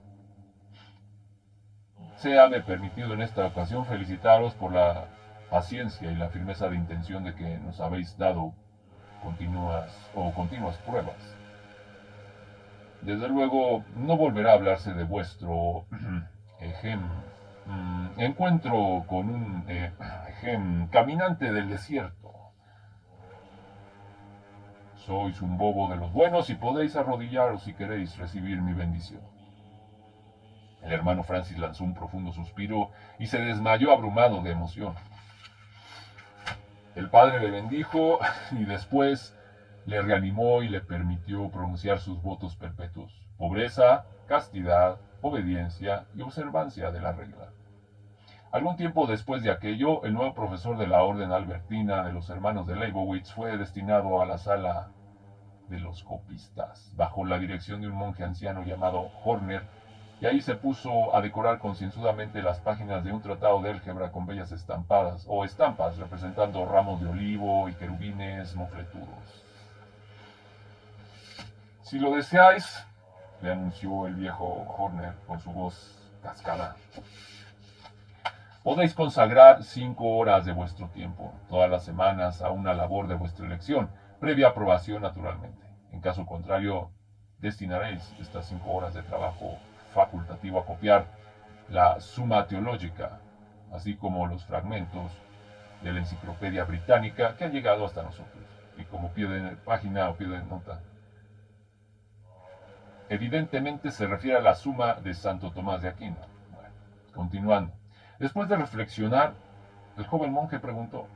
Séame permitido en esta ocasión felicitaros por la paciencia y la firmeza de intención de que nos habéis dado continuas pruebas. Desde luego, no volverá a hablarse de vuestro encuentro con un caminante del desierto. Sois un bobo de los buenos y podéis arrodillaros si queréis recibir mi bendición. El hermano Francis lanzó un profundo suspiro y se desmayó abrumado de emoción. El padre le bendijo y después le reanimó y le permitió pronunciar sus votos perpetuos: pobreza, castidad, obediencia y observancia de la regla. Algún tiempo después de aquello, el nuevo profesor de la orden albertina de los hermanos de Leibowitz fue destinado a la sala de los copistas, bajo la dirección de un monje anciano llamado Horner, y ahí se puso a decorar concienzudamente las páginas de un tratado de álgebra con bellas estampadas o estampas representando ramos de olivo y querubines mofletudos. Si lo deseáis, le anunció el viejo Horner con su voz cascada, podéis consagrar 5 horas de vuestro tiempo, todas las semanas, a una labor de vuestra elección, previa aprobación naturalmente. En caso contrario, destinaréis estas 5 horas de trabajo facultativo a copiar la Summa Teológica, así como los fragmentos de la Enciclopedia Británica que han llegado hasta nosotros. Y como pie de página o pie de nota, evidentemente se refiere a la Suma de Santo Tomás de Aquino. Bueno, continuando. Después de reflexionar, el joven monje preguntó: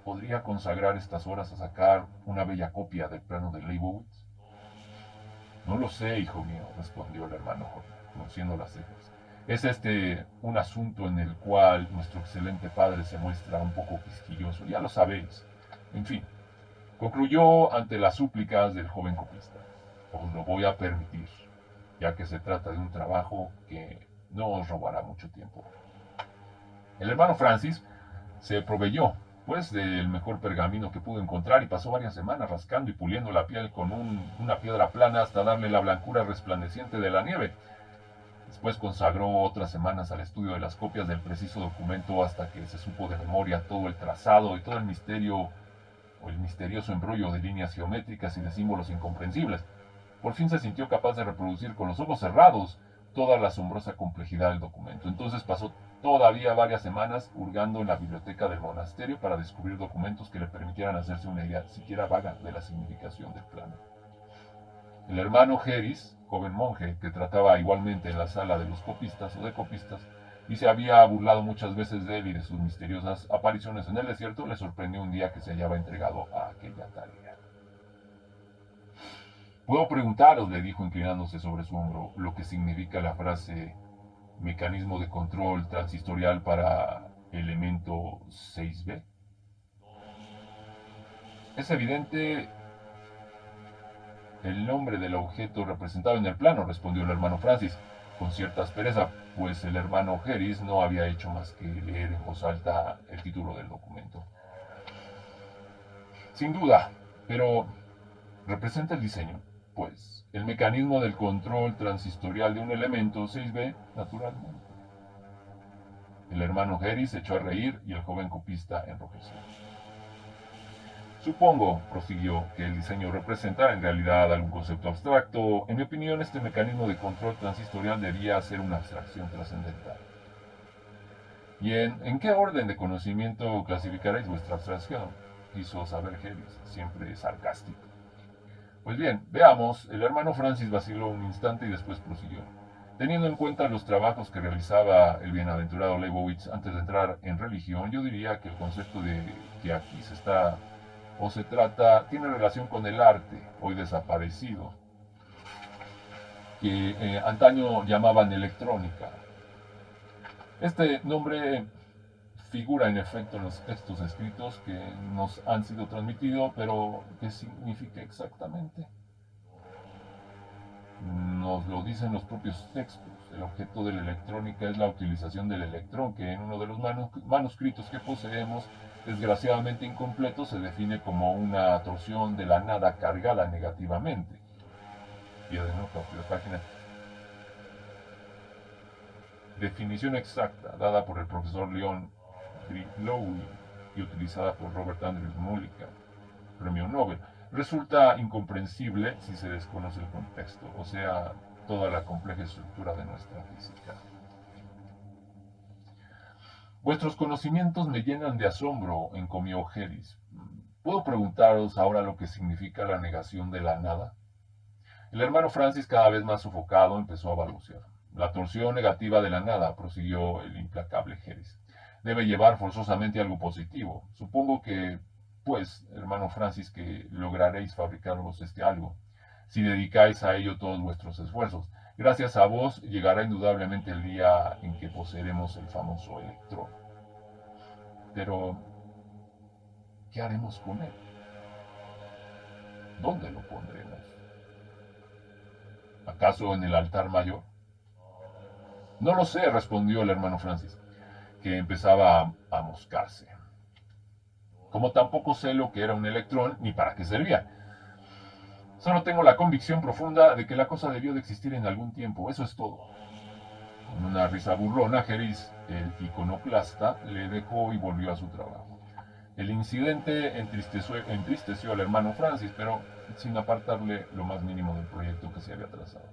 ¿podría consagrar estas horas a sacar una bella copia del plano de Leibowitz? No lo sé, hijo mío, respondió el hermano Horner, frunciendo las cejas. Es este un asunto en el cual nuestro excelente padre se muestra un poco quisquilloso, ya lo sabéis. En fin, concluyó ante las súplicas del joven copista: os lo voy a permitir, ya que se trata de un trabajo que no os robará mucho tiempo. El hermano Francis se proveyó, pues, del mejor pergamino que pudo encontrar y pasó varias semanas rascando y puliendo la piel con una piedra plana hasta darle la blancura resplandeciente de la nieve. Después consagró otras semanas al estudio de las copias del preciso documento hasta que se supo de memoria todo el trazado y todo el misterio o el misterioso embrollo de líneas geométricas y de símbolos incomprensibles. Por fin se sintió capaz de reproducir con los ojos cerrados toda la asombrosa complejidad del documento. Entonces pasó todavía varias semanas hurgando en la biblioteca del monasterio para descubrir documentos que le permitieran hacerse una idea siquiera vaga de la significación del plano. El hermano Geris, joven monje que trataba igualmente en la sala de los copistas o de copistas, y se había burlado muchas veces de él y de sus misteriosas apariciones en el desierto, le sorprendió un día que se hallaba entregado a aquella tarea. Puedo preguntaros, le dijo inclinándose sobre su hombro, lo que significa la frase mecanismo de control transistorial para elemento 6B. Es evidente el nombre del objeto representado en el plano, respondió el hermano Francis, con cierta aspereza, pues el hermano Geris no había hecho más que leer en voz alta el título del documento. Sin duda, pero representa el diseño, pues, el mecanismo del control transistorial de un elemento 6B, naturalmente. El hermano Harris se echó a reír y el joven copista enrojeció. Supongo, prosiguió, que el diseño representa en realidad algún concepto abstracto. En mi opinión, este mecanismo de control transistorial debía ser una abstracción trascendental. ¿Y en qué orden de conocimiento clasificaréis vuestra abstracción? Quiso saber Harris, siempre sarcástico. Pues bien, veamos, el hermano Francis vaciló un instante y después prosiguió. Teniendo en cuenta los trabajos que realizaba el bienaventurado Leibowitz antes de entrar en religión, yo diría que el concepto de que aquí se está o se trata tiene relación con el arte, hoy desaparecido, que antaño llamaban electrónica. Este nombre figura en efecto en los textos escritos que nos han sido transmitidos, pero ¿qué significa exactamente? Nos lo dicen los propios textos. El objeto de la electrónica es la utilización del electrón, que en uno de los manuscritos que poseemos, desgraciadamente incompleto, se define como una torsión de la nada cargada negativamente. Pie de nota, pie de página. Definición exacta, dada por el profesor Leon Lowey y utilizada por Robert Andrews Mulligan, premio Nobel. Resulta incomprensible si se desconoce el contexto, o sea, toda la compleja estructura de nuestra física. Vuestros conocimientos me llenan de asombro, encomió Harris. ¿Puedo preguntaros ahora lo que significa la negación de la nada? El hermano Francis, cada vez más sofocado, empezó a balbucear. La torsión negativa de la nada, prosiguió el implacable Harris, debe llevar forzosamente algo positivo. Supongo que, pues, hermano Francis, que lograréis fabricaros este algo, si dedicáis a ello todos vuestros esfuerzos. Gracias a vos llegará indudablemente el día en que poseeremos el famoso electrón. Pero, ¿qué haremos con él? ¿Dónde lo pondremos? ¿Acaso en el altar mayor? No lo sé, respondió el hermano Francis, que empezaba a moscarse. Como tampoco sé lo que era un electrón ni para qué servía. Solo tengo la convicción profunda de que la cosa debió de existir en algún tiempo, eso es todo. Con una risa burlona, Harris, el iconoclasta, le dejó y volvió a su trabajo. El incidente entristeció al hermano Francis, pero sin apartarle lo más mínimo del proyecto que se había trazado.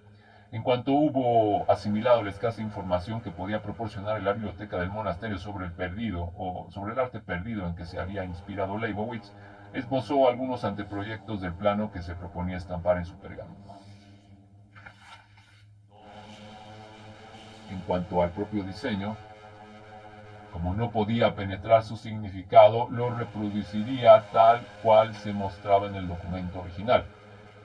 En cuanto hubo asimilado la escasa información que podía proporcionar la biblioteca del monasterio sobre el perdido o sobre el arte perdido en que se había inspirado Leibowitz, esbozó algunos anteproyectos del plano que se proponía estampar en su pergamino. En cuanto al propio diseño, como no podía penetrar su significado, lo reproduciría tal cual se mostraba en el documento original.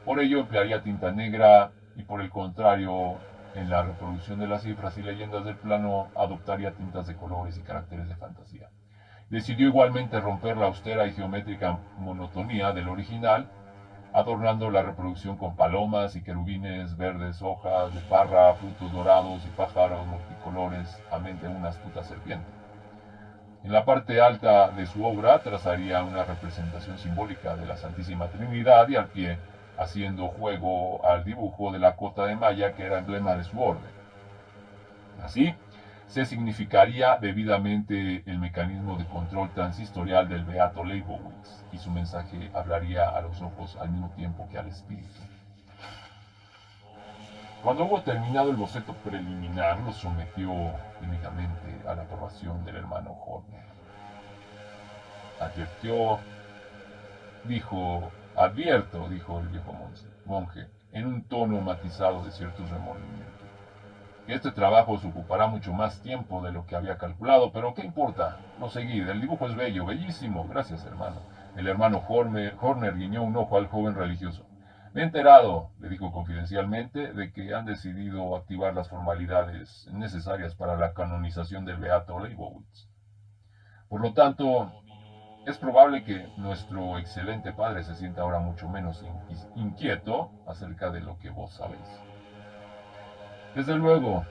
Por ello emplearía tinta negra y por el contrario, en la reproducción de las cifras y leyendas del plano adoptaría tintas de colores y caracteres de fantasía. Decidió igualmente romper la austera y geométrica monotonía del original, adornando la reproducción con palomas y querubines, verdes, hojas de parra, frutos dorados y pájaros multicolores, amén de una astuta serpiente. En la parte alta de su obra trazaría una representación simbólica de la Santísima Trinidad y al pie haciendo juego al dibujo de la cota de malla que era emblema de su orden. Así, se significaría debidamente el mecanismo de control transistorial del Beato Leibowitz y su mensaje hablaría a los ojos al mismo tiempo que al espíritu. Cuando hubo terminado el boceto preliminar, lo sometió únicamente a la aprobación del hermano Horner. Advierto, dijo el viejo monje, en un tono matizado de ciertos remordimientos, que este trabajo os ocupará mucho más tiempo de lo que había calculado, pero ¿qué importa? Proseguid, el dibujo es bello, bellísimo, gracias hermano. El hermano Horner guiñó un ojo al joven religioso. Me he enterado, le dijo confidencialmente, de que han decidido activar las formalidades necesarias para la canonización del Beato Leibowitz. Por lo tanto, es probable que nuestro excelente padre se sienta ahora mucho menos inquieto acerca de lo que vos sabéis. Desde luego,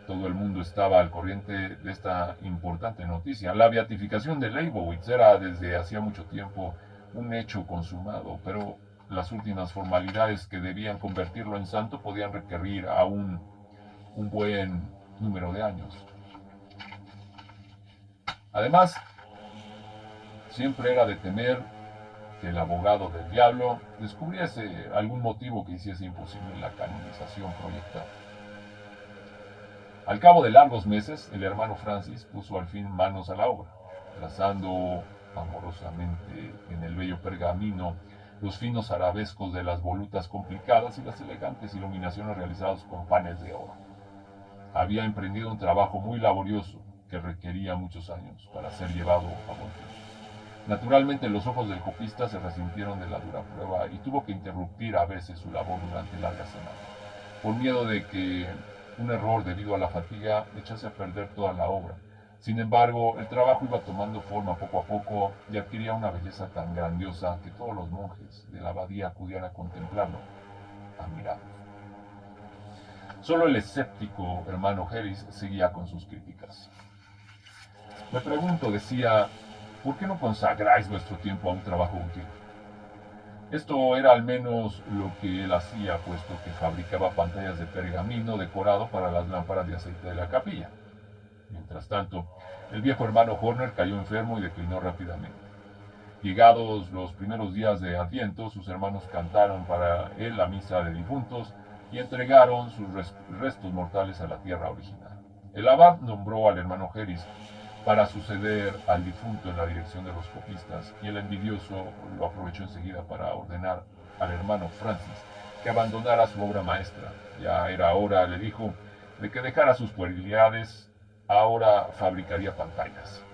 todo el mundo estaba al corriente de esta importante noticia. La beatificación de Leibowitz era desde hacía mucho tiempo un hecho consumado, pero las últimas formalidades que debían convertirlo en santo podían requerir aún un buen número de años. Además, siempre era de temer que el abogado del diablo descubriese algún motivo que hiciese imposible la canonización proyectada. Al cabo de largos meses, el hermano Francis puso al fin manos a la obra, trazando amorosamente en el bello pergamino los finos arabescos de las volutas complicadas y las elegantes iluminaciones realizadas con panes de oro. Había emprendido un trabajo muy laborioso que requería muchos años para ser llevado a buen fin. Naturalmente los ojos del copista se resintieron de la dura prueba y tuvo que interrumpir a veces su labor durante largas semanas, por miedo de que un error debido a la fatiga echase a perder toda la obra. Sin embargo, el trabajo iba tomando forma poco a poco y adquiría una belleza tan grandiosa que todos los monjes de la abadía acudían a contemplarlo, admirados. Solo el escéptico hermano Harris seguía con sus críticas. Me pregunto, decía, ¿por qué no consagráis vuestro tiempo a un trabajo útil? Esto era al menos lo que él hacía, puesto que fabricaba pantallas de pergamino decorado para las lámparas de aceite de la capilla. Mientras tanto, el viejo hermano Horner cayó enfermo y declinó rápidamente. Llegados los primeros días de Adviento, sus hermanos cantaron para él la misa de difuntos y entregaron sus restos mortales a la tierra original. El abad nombró al hermano Harris para suceder al difunto en la dirección de los copistas, y el envidioso lo aprovechó enseguida para ordenar al hermano Francis que abandonara su obra maestra. Ya era hora, le dijo, de que dejara sus puerilidades, ahora fabricaría pantallas.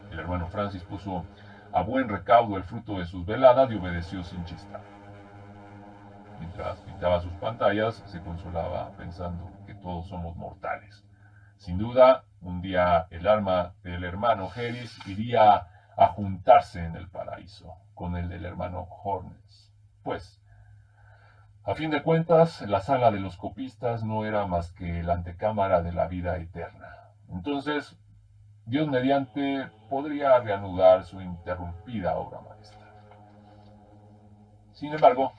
El hermano Francis puso a buen recaudo el fruto de sus veladas y obedeció sin chistar. Mientras pintaba sus pantallas, se consolaba pensando que todos somos mortales. Sin duda, un día el alma del hermano Harris iría a juntarse en el paraíso con el del hermano Hornes. Pues, a fin de cuentas, la sala de los copistas no era más que la antecámara de la vida eterna. Entonces, Dios mediante podría reanudar su interrumpida obra maestra. Sin embargo,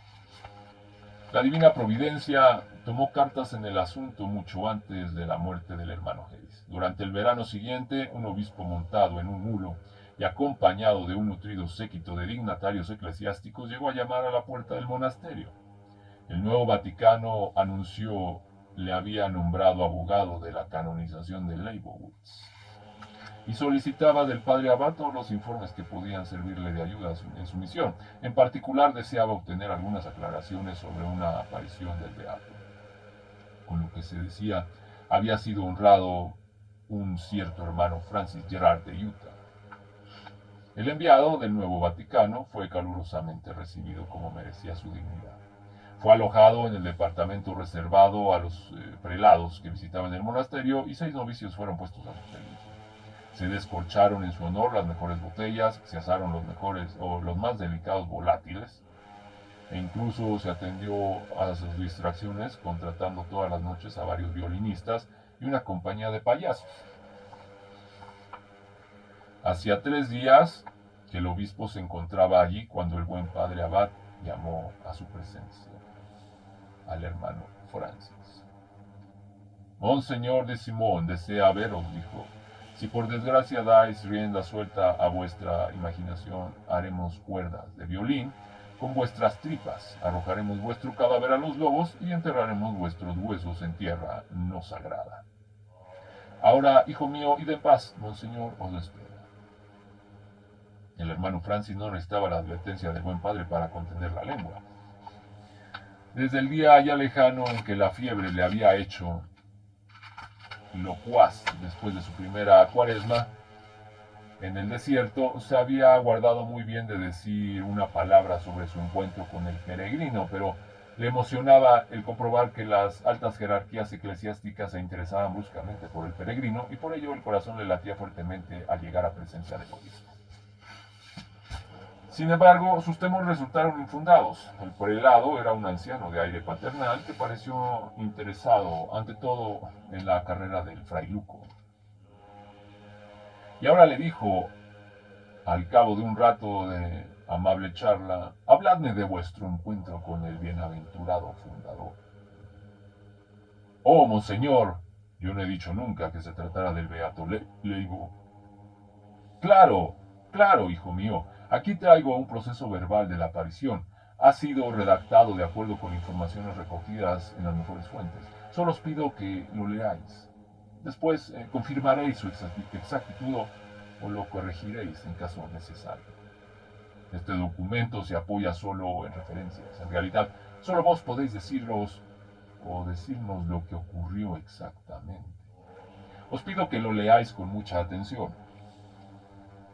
la divina providencia tomó cartas en el asunto mucho antes de la muerte del hermano Harris. Durante el verano siguiente, un obispo montado en un mulo y acompañado de un nutrido séquito de dignatarios eclesiásticos llegó a llamar a la puerta del monasterio. El nuevo Vaticano anunció le había nombrado abogado de la canonización de Leibowitz y solicitaba del padre abad todos los informes que podían servirle de ayuda en su misión. En particular deseaba obtener algunas aclaraciones sobre una aparición del beato. Con lo que se decía, había sido honrado un cierto hermano Francis Gerard de Utah. El enviado del nuevo Vaticano fue calurosamente recibido como merecía su dignidad. Fue alojado en el departamento reservado a los prelados que visitaban el monasterio y 6 novicios fueron puestos a su servicio. Se descorcharon en su honor las mejores botellas, se asaron los mejores o los más delicados volátiles, e incluso se atendió a sus distracciones contratando todas las noches a varios violinistas y una compañía de payasos. Hacía 3 días que el obispo se encontraba allí cuando el buen padre abad llamó a su presencia al hermano Francis. Monseñor de Simón desea veros, dijo. Si por desgracia dais rienda suelta a vuestra imaginación, haremos cuerdas de violín con vuestras tripas, arrojaremos vuestro cadáver a los lobos y enterraremos vuestros huesos en tierra no sagrada. Ahora, hijo mío, id en paz, monseñor os lo espera. El hermano Francis no necesitaba la advertencia del buen padre para contener la lengua. Desde el día ya lejano en que la fiebre le había hecho locuaz después de su primera cuaresma en el desierto, se había guardado muy bien de decir una palabra sobre su encuentro con el peregrino, pero le emocionaba el comprobar que las altas jerarquías eclesiásticas se interesaban bruscamente por el peregrino y por ello el corazón le latía fuertemente al llegar a presencia del obispo. Sin embargo, sus temores resultaron infundados. El prelado era un anciano de aire paternal que pareció interesado, ante todo, en la carrera del frailuco. Y ahora le dijo, al cabo de un rato de amable charla, habladme de vuestro encuentro con el bienaventurado fundador. Oh, monseñor, yo no he dicho nunca que se tratara del beato Leibo. Claro, claro, hijo mío. Aquí traigo un proceso verbal de la aparición. Ha sido redactado de acuerdo con informaciones recogidas en las mejores fuentes. Solo os pido que lo leáis. Después confirmaréis su exactitud o lo corregiréis en caso necesario. Este documento se apoya solo en referencias. En realidad, solo vos podéis deciros o decirnos lo que ocurrió exactamente. Os pido que lo leáis con mucha atención.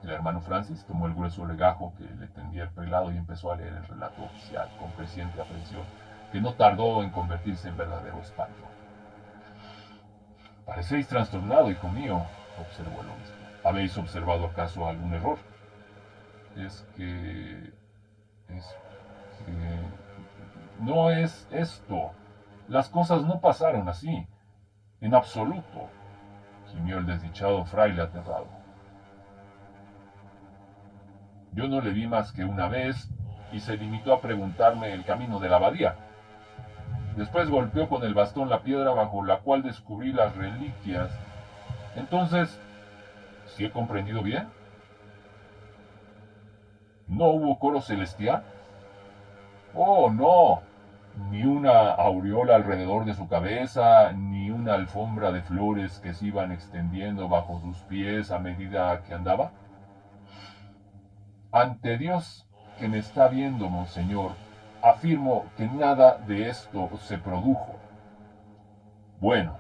El hermano Francis tomó el grueso legajo que le tendía el prelado y empezó a leer el relato oficial con creciente aprensión, que no tardó en convertirse en verdadero espanto. Parecéis trastornado, hijo mío, observó el obispo. ¿Habéis observado acaso algún error? Es que... es que... no es esto. Las cosas no pasaron así, en absoluto, gimió el desdichado fraile aterrado. Yo no le vi más que una vez y se limitó a preguntarme el camino de la abadía. Después golpeó con el bastón la piedra bajo la cual descubrí las reliquias. Entonces, ¿sí he comprendido bien? ¿No hubo coro celestial? Oh, no. Ni una aureola alrededor de su cabeza, ni una alfombra de flores que se iban extendiendo bajo sus pies a medida que andaba. Ante Dios que me está viendo, monseñor, afirmo que nada de esto se produjo. Bueno,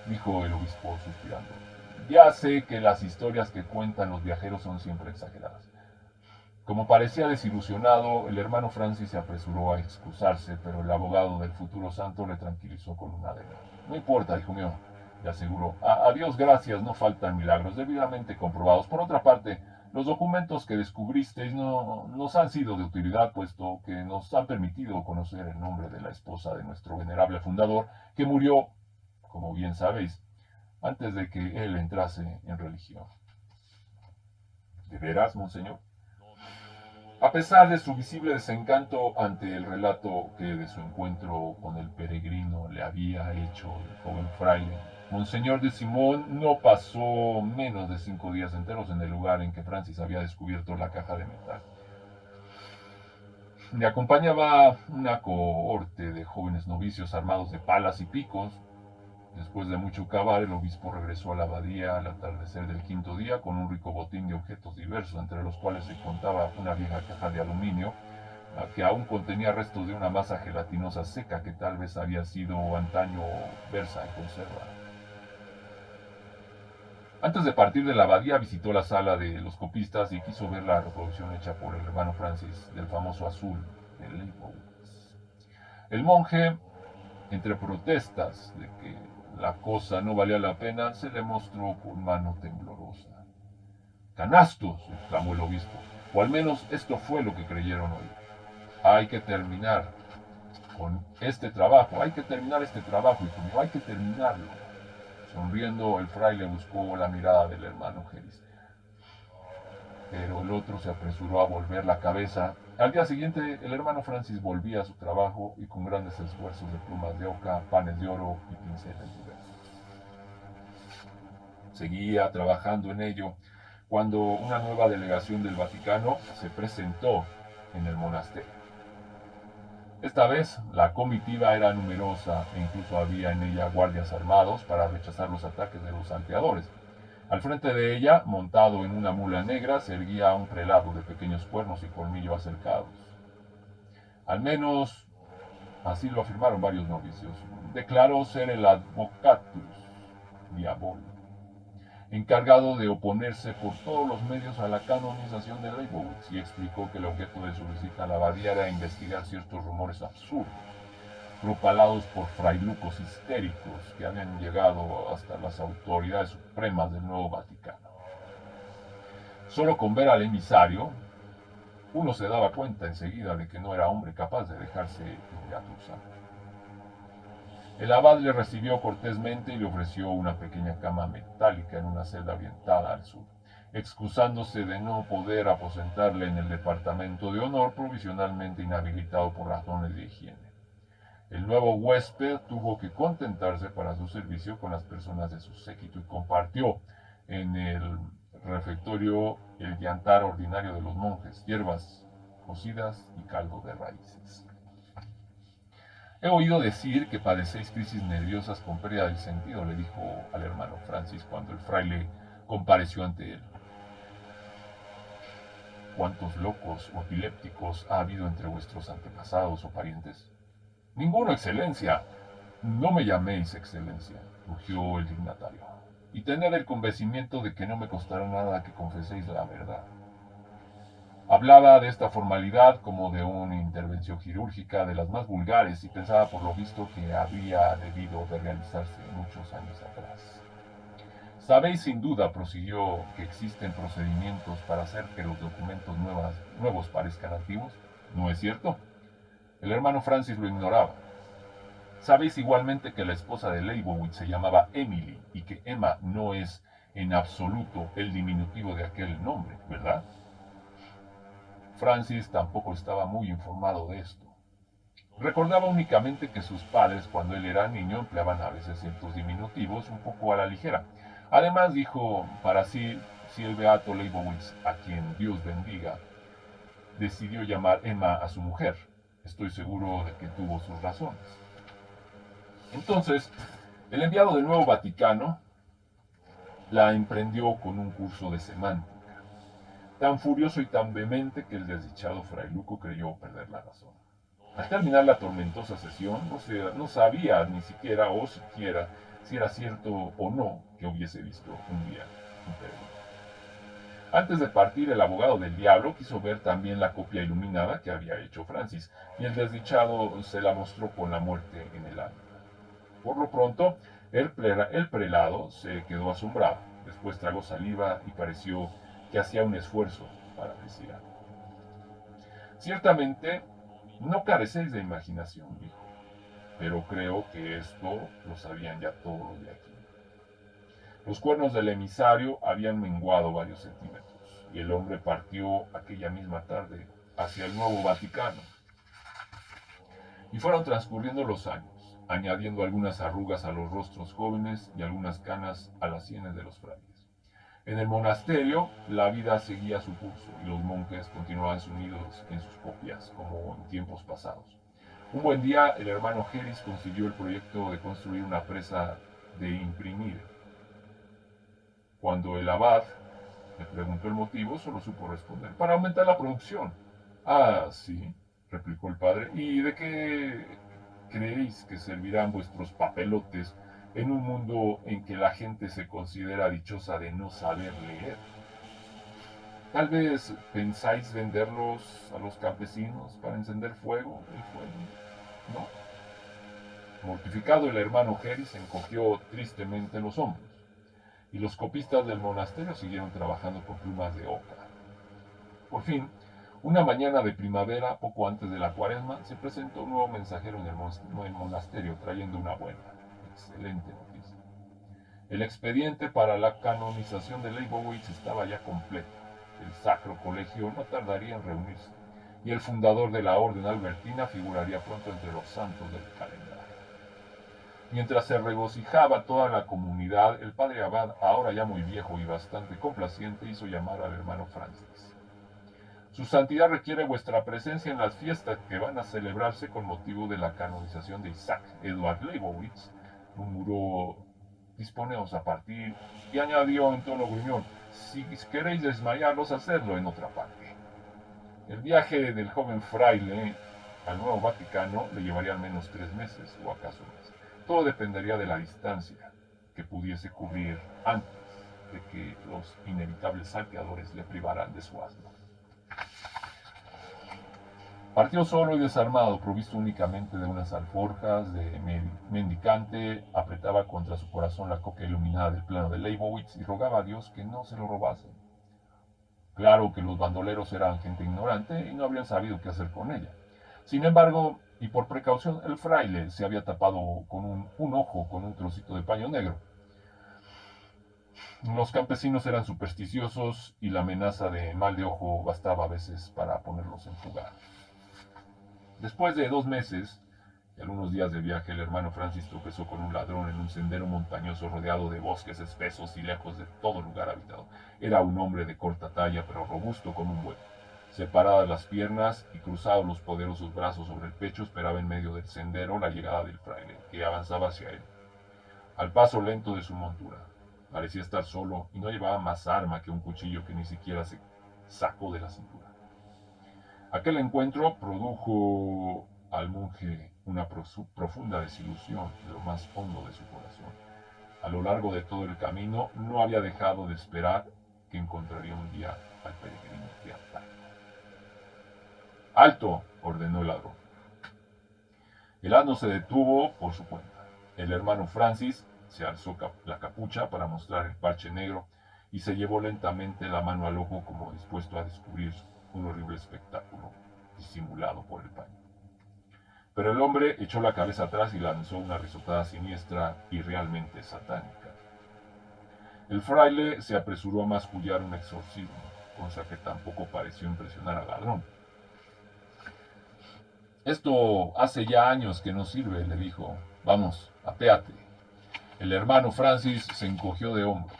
dijo el obispo suspirando. Ya sé que las historias que cuentan los viajeros son siempre exageradas. Como parecía desilusionado, el hermano Francis se apresuró a excusarse, pero el abogado del futuro santo le tranquilizó con una adenda. No importa, hijo mío, le aseguró. A Dios gracias, no faltan milagros debidamente comprobados. Por otra parte, los documentos que descubristeis no nos han sido de utilidad, puesto que nos han permitido conocer el nombre de la esposa de nuestro venerable fundador, que murió, como bien sabéis, antes de que él entrase en religión. ¿De veras, monseñor? A pesar de su visible desencanto ante el relato que de su encuentro con el peregrino le había hecho el joven fraile, Monseñor de Simón no pasó menos de 5 días enteros en el lugar en que Francis había descubierto la caja de metal. Le acompañaba una cohorte de jóvenes novicios armados de palas y picos. Después de mucho cavar, el obispo regresó a la abadía al atardecer del quinto día con un rico botín de objetos diversos, entre los cuales se contaba una vieja caja de aluminio que aún contenía restos de una masa gelatinosa seca que tal vez había sido antaño versa en conserva. Antes de partir de la abadía visitó la sala de los copistas y quiso ver la reproducción hecha por el hermano Francis del famoso azul de Leibowitz. El monje, entre protestas de que la cosa no valía la pena, se le mostró con mano temblorosa. ¡Canastos!, exclamó el obispo. O al menos esto fue lo que creyeron hoy. Hay que terminar con este trabajo, hay que terminar este trabajo, hijo mío, hay que terminarlo. Sonriendo, el fraile buscó la mirada del hermano Geris, pero el otro se apresuró a volver la cabeza. Al día siguiente, el hermano Francis volvía a su trabajo y con grandes esfuerzos de plumas de oca, panes de oro y pinceles diversos. Seguía trabajando en ello cuando una nueva delegación del Vaticano se presentó en el monasterio. Esta vez la comitiva era numerosa e incluso había en ella guardias armados para rechazar los ataques de los salteadores. Al frente de ella, montado en una mula negra, se erguía un prelado de pequeños cuernos y colmillo acercados. Al menos así lo afirmaron varios novicios. Declaró ser el advocatus diaboli, encargado de oponerse por todos los medios a la canonización de Leibowitz, y explicó que el objeto de su visita a la abadía era investigar ciertos rumores absurdos, propalados por frailucos histéricos que habían llegado hasta las autoridades supremas del nuevo Vaticano. Solo con ver al emisario, uno se daba cuenta enseguida de que no era hombre capaz de dejarse engatusar. El abad le recibió cortésmente y le ofreció una pequeña cama metálica en una celda orientada al sur, excusándose de no poder aposentarle en el departamento de honor provisionalmente inhabilitado por razones de higiene. El nuevo huésped tuvo que contentarse para su servicio con las personas de su séquito y compartió en el refectorio el yantar ordinario de los monjes, hierbas cocidas y caldo de raíces. He oído decir que padecéis crisis nerviosas con pérdida del sentido, le dijo al hermano Francis cuando el fraile compareció ante él. ¿Cuántos locos o epilépticos ha habido entre vuestros antepasados o parientes? Ninguno, excelencia. No me llaméis excelencia, rugió el dignatario, y tened el convencimiento de que no me costará nada que confeséis la verdad. Hablaba de esta formalidad como de una intervención quirúrgica de las más vulgares y pensaba por lo visto que había debido de realizarse muchos años atrás. Sabéis sin duda, prosiguió, que existen procedimientos para hacer que los documentos nuevos parezcan antiguos. ¿No es cierto? El hermano Francis lo ignoraba. Sabéis igualmente que la esposa de Leibowitz se llamaba Emily y que Emma no es en absoluto el diminutivo de aquel nombre, ¿verdad? Francis tampoco estaba muy informado de esto. Recordaba únicamente que sus padres, cuando él era niño, empleaban a veces ciertos diminutivos un poco a la ligera. Además, dijo para sí, si el beato Leibowitz, a quien Dios bendiga, decidió llamar Emma a su mujer. Estoy seguro de que tuvo sus razones. Entonces, el enviado del Nuevo Vaticano la emprendió con un curso de semántica, tan furioso y tan vehemente que el desdichado frailuco creyó perder la razón. Al terminar la tormentosa sesión, no sabía ni siquiera si era cierto o no que hubiese visto un día imperio. Antes de partir, el abogado del diablo quiso ver también la copia iluminada que había hecho Francis, y el desdichado se la mostró con la muerte en el alma. Por lo pronto, el prelado se quedó asombrado. Después tragó saliva y pareció que hacía un esfuerzo para decir algo. Ciertamente, no carecéis de imaginación, dijo, pero creo que esto lo sabían ya todos los de aquí. Los cuernos del emisario habían menguado varios centímetros, y el hombre partió aquella misma tarde hacia el Nuevo Vaticano. Y fueron transcurriendo los años, añadiendo algunas arrugas a los rostros jóvenes y algunas canas a las sienes de los frailes. En el monasterio la vida seguía su curso y los monjes continuaban sumidos en sus copias, como en tiempos pasados. Un buen día el hermano Geris consiguió el proyecto de construir una presa de imprimir. Cuando el abad le preguntó el motivo, solo supo responder: para aumentar la producción. Ah, sí, replicó el padre. ¿Y de qué creéis que servirán vuestros papelotes en un mundo en que la gente se considera dichosa de no saber leer? Tal vez pensáis venderlos a los campesinos para encender fuego, el fuego, ¿no? Mortificado, el hermano Geris encogió tristemente los hombros, y los copistas del monasterio siguieron trabajando con plumas de oca. Por fin, una mañana de primavera, poco antes de la cuaresma, se presentó un nuevo mensajero en el monasterio trayendo una buena, excelente noticia. El expediente para la canonización de Leibowitz estaba ya completo. El Sacro Colegio no tardaría en reunirse, y el fundador de la Orden Albertina figuraría pronto entre los santos del calendario. Mientras se regocijaba toda la comunidad, el padre abad, ahora ya muy viejo y bastante complaciente, hizo llamar al hermano Francis. Su santidad requiere vuestra presencia en las fiestas que van a celebrarse con motivo de la canonización de Isaac Edward Leibowitz, murmuró: disponeos a partir, y añadió en tono gruñón: si queréis desmayarlos, hacedlo en otra parte. El viaje del joven fraile al Nuevo Vaticano le llevaría al menos 3 meses, o acaso más. Todo dependería de la distancia que pudiese cubrir antes de que los inevitables salteadores le privaran de su asno. Partió solo y desarmado, provisto únicamente de unas alforjas de mendicante, apretaba contra su corazón la copia iluminada del plano de Leibowitz y rogaba a Dios que no se lo robasen. Claro que los bandoleros eran gente ignorante y no habrían sabido qué hacer con ella. Sin embargo, y por precaución, el fraile se había tapado con un ojo con un trocito de paño negro. Los campesinos eran supersticiosos y la amenaza de mal de ojo bastaba a veces para ponerlos en fuga. Después de 2 meses, Y algunos días de viaje el hermano Francis tropezó con un ladrón en un sendero montañoso rodeado de bosques espesos y lejos de todo lugar habitado. Era un hombre de corta talla, pero robusto como un buey. Separadas las piernas y cruzados los poderosos brazos sobre el pecho, esperaba en medio del sendero la llegada del fraile, que avanzaba hacia él, al paso lento de su montura. Parecía estar solo y no llevaba más arma que un cuchillo que ni siquiera se sacó de la cintura. Aquel encuentro produjo al monje una profunda desilusión de lo más hondo de su corazón. A lo largo de todo el camino no había dejado de esperar que encontraría un día al peregrino de antaño. ¡Alto!, ordenó el ladrón. El asno se detuvo por su cuenta. El hermano Francis se alzó la capucha para mostrar el parche negro y se llevó lentamente la mano al ojo como dispuesto a descubrir un horrible espectáculo disimulado por el paño. Pero el hombre echó la cabeza atrás y lanzó una risotada siniestra y realmente satánica. El fraile se apresuró a mascullar un exorcismo, cosa que tampoco pareció impresionar al ladrón. Esto hace ya años que no sirve, le dijo. Vamos, apéate. El hermano Francis se encogió de hombros,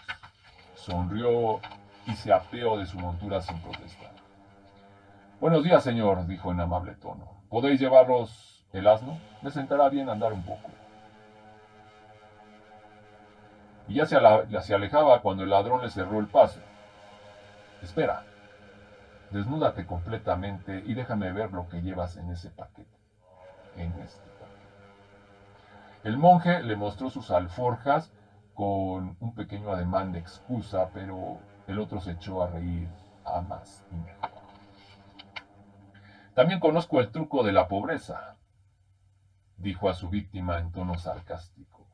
sonrió y se apeó de su montura sin protestar. Buenos días, señor, dijo en amable tono. ¿Podéis llevarlos el asno? Me sentará bien andar un poco. Y ya se alejaba cuando el ladrón le cerró el paso. Espera, desnúdate completamente y déjame ver lo que llevas en ese paquete. En este paquete. El monje le mostró sus alforjas con un pequeño ademán de excusa, pero el otro se echó a reír a más y mejor. También conozco el truco de la pobreza, dijo a su víctima en tono sarcástico.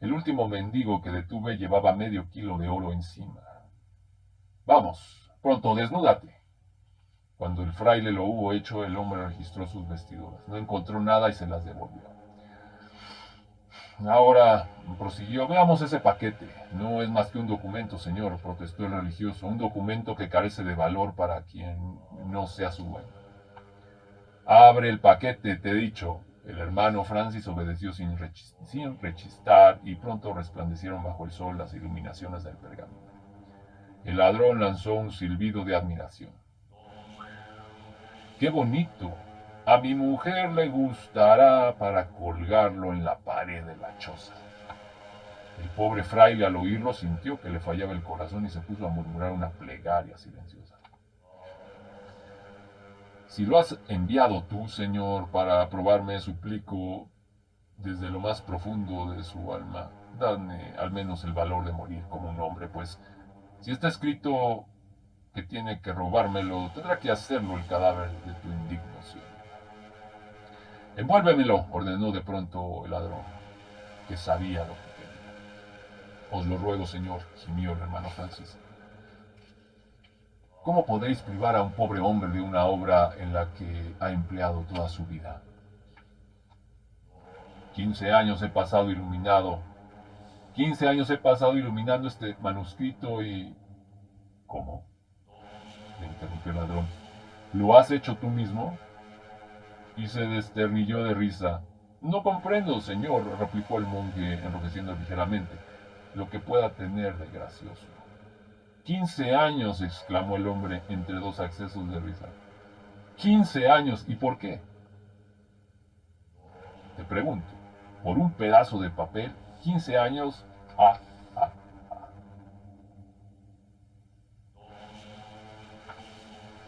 El último mendigo que detuve llevaba medio kilo de oro encima. Vamos, pronto, desnúdate. Cuando el fraile lo hubo hecho, el hombre registró sus vestiduras. No encontró nada y se las devolvió. Ahora, prosiguió, veamos ese paquete. No es más que un documento, señor, protestó el religioso. Un documento que carece de valor para quien no sea su dueño. Abre el paquete, te he dicho. El hermano Francis obedeció sin rechistar y pronto resplandecieron bajo el sol las iluminaciones del pergamino. El ladrón lanzó un silbido de admiración. ¡Qué bonito! A mi mujer le gustará para colgarlo en la pared de la choza. El pobre fraile al oírlo sintió que le fallaba el corazón y se puso a murmurar una plegaria silenciosa. Si lo has enviado tú, Señor, para probarme, suplico desde lo más profundo de su alma, dadme al menos el valor de morir como un hombre, pues si está escrito que tiene que robármelo, tendrá que hacerlo el cadáver de tu indigno cielo. Envuélvemelo, ordenó de pronto el ladrón, que sabía lo que quería. Os lo ruego, señor, gimió el hermano Francis. ¿Cómo podéis privar a un pobre hombre de una obra en la que ha empleado toda su vida? 15 años he pasado iluminado. 15 años he pasado iluminando este manuscrito y... ¿Cómo?, le interrumpió el ladrón. ¿Lo has hecho tú mismo? Y se desternilló de risa. No comprendo, señor, replicó el monje, enrojeciendo ligeramente, lo que pueda tener de gracioso. 15 años, exclamó el hombre entre dos accesos de risa. 15 años, ¿y por qué? Te pregunto, por un pedazo de papel, 15 años, ah, ah, ah.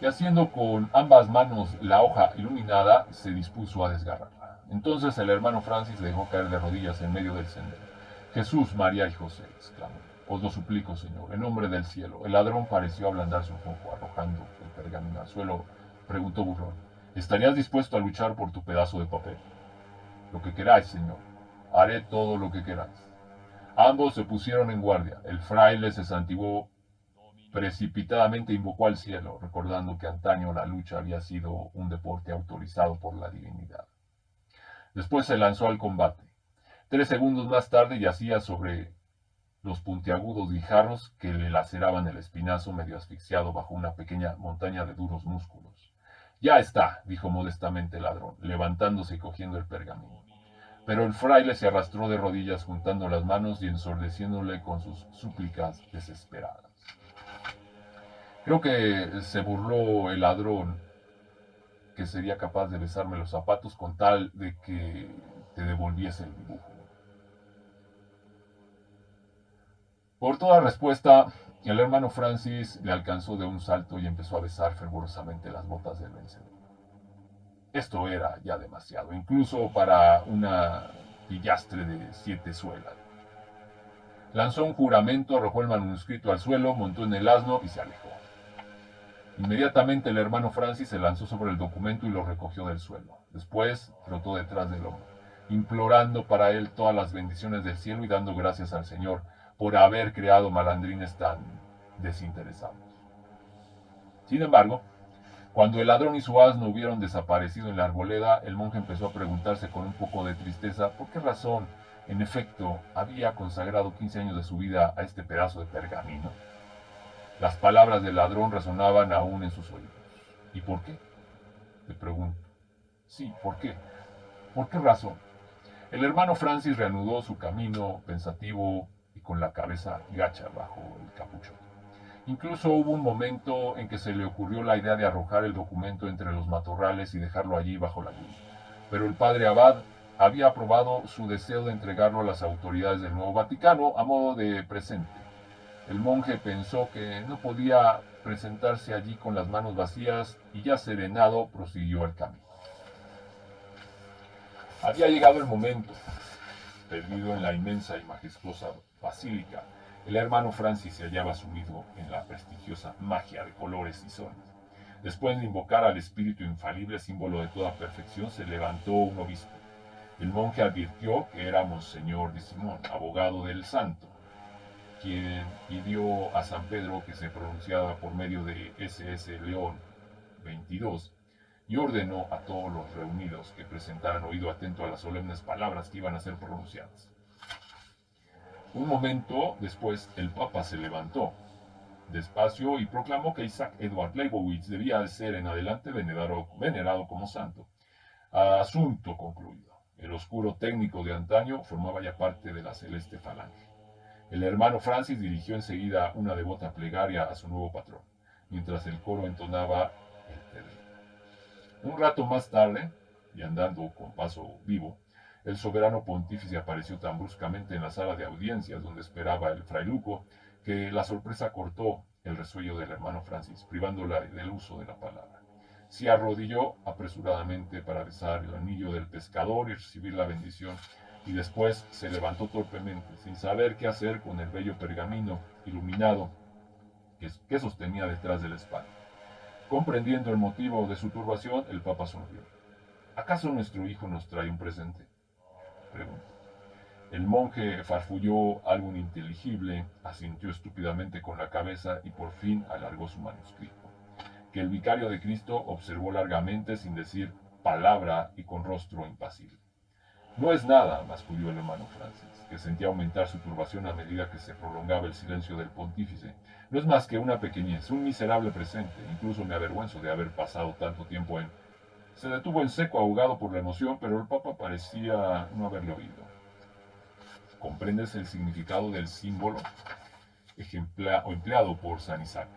Y haciendo con ambas manos la hoja iluminada, se dispuso a desgarrarla. Entonces el hermano Francis le dejó caer de rodillas en medio del sendero. Jesús, María y José, exclamó. Os lo suplico, señor, en nombre del cielo. El ladrón pareció ablandarse un poco, arrojando el pergamino al suelo. Preguntó burlón. ¿Estarías dispuesto a luchar por tu pedazo de papel? Lo que queráis, señor. Haré todo lo que queráis. Ambos se pusieron en guardia. El fraile se santiguó precipitadamente, invocó al cielo, recordando que antaño la lucha había sido un deporte autorizado por la divinidad. Después se lanzó al combate. 3 segundos más tarde yacía sobre los puntiagudos guijarros que le laceraban el espinazo, medio asfixiado bajo una pequeña montaña de duros músculos. Ya está, dijo modestamente el ladrón, levantándose y cogiendo el pergamino. Pero el fraile se arrastró de rodillas juntando las manos y ensordeciéndole con sus súplicas desesperadas. Creo que se burló el ladrón que sería capaz de besarme los zapatos con tal de que te devolviese el dibujo. Por toda respuesta, el hermano Francis le alcanzó de un salto y empezó a besar fervorosamente las botas del vencedor. Esto era ya demasiado, incluso para una pillastre de 7 suelas. Lanzó un juramento, arrojó el manuscrito al suelo, montó en el asno y se alejó. Inmediatamente el hermano Francis se lanzó sobre el documento y lo recogió del suelo. Después flotó detrás del hombre, implorando para él todas las bendiciones del cielo y dando gracias al Señor por haber creado malandrines tan desinteresados. Sin embargo, cuando el ladrón y su asno hubieron desaparecido en la arboleda, el monje empezó a preguntarse con un poco de tristeza por qué razón, en efecto, había consagrado 15 años de su vida a este pedazo de pergamino. Las palabras del ladrón resonaban aún en sus oídos. ¿Y por qué? Le pregunto. Sí, ¿por qué? ¿Por qué razón? El hermano Francis reanudó su camino pensativo y con la cabeza gacha bajo el capuchón. Incluso hubo un momento en que se le ocurrió la idea de arrojar el documento entre los matorrales y dejarlo allí bajo la lluvia. Pero el padre Abad había aprobado su deseo de entregarlo a las autoridades del Nuevo Vaticano a modo de presente. El monje pensó que no podía presentarse allí con las manos vacías y ya serenado prosiguió el camino. Había llegado el momento. Perdido en la inmensa y majestuosa basílica, el hermano Francis se hallaba sumido en la prestigiosa magia de colores y sones. Después de invocar al espíritu infalible, símbolo de toda perfección, se levantó un obispo. El monje advirtió que era Monseñor de Simón, abogado del santo, quien pidió a San Pedro que se pronunciara por medio de SS León 22 y ordenó a todos los reunidos que presentaran oído atento a las solemnes palabras que iban a ser pronunciadas. Un momento después, el Papa se levantó despacio y proclamó que Isaac Edward Leibowitz debía de ser en adelante venerado como santo. Asunto concluido. El oscuro técnico de antaño formaba ya parte de la celeste falange. El hermano Francis dirigió enseguida una devota plegaria a su nuevo patrón, mientras el coro entonaba el Te Deum. Un rato más tarde, y andando con paso vivo, el soberano pontífice apareció tan bruscamente en la sala de audiencias donde esperaba el frailuco que la sorpresa cortó el resuello del hermano Francis, privándola del uso de la palabra. Se arrodilló apresuradamente para besar el anillo del pescador y recibir la bendición, y después se levantó torpemente, sin saber qué hacer con el bello pergamino iluminado que sostenía detrás de la espalda. Comprendiendo el motivo de su turbación, el Papa sonrió. ¿Acaso nuestro hijo nos trae un presente? Preguntó. El monje farfulló algo ininteligible, asintió estúpidamente con la cabeza y por fin alargó su manuscrito, que el vicario de Cristo observó largamente sin decir palabra y con rostro impasible. No es nada, masculló el hermano Francis, que sentía aumentar su turbación a medida que se prolongaba el silencio del pontífice. No es más que una pequeñez, un miserable presente. Incluso me avergüenzo de haber pasado tanto tiempo en... Se detuvo en seco, ahogado por la emoción, pero el Papa parecía no haberle oído. ¿Comprendes el significado del símbolo empleado por San Isaac?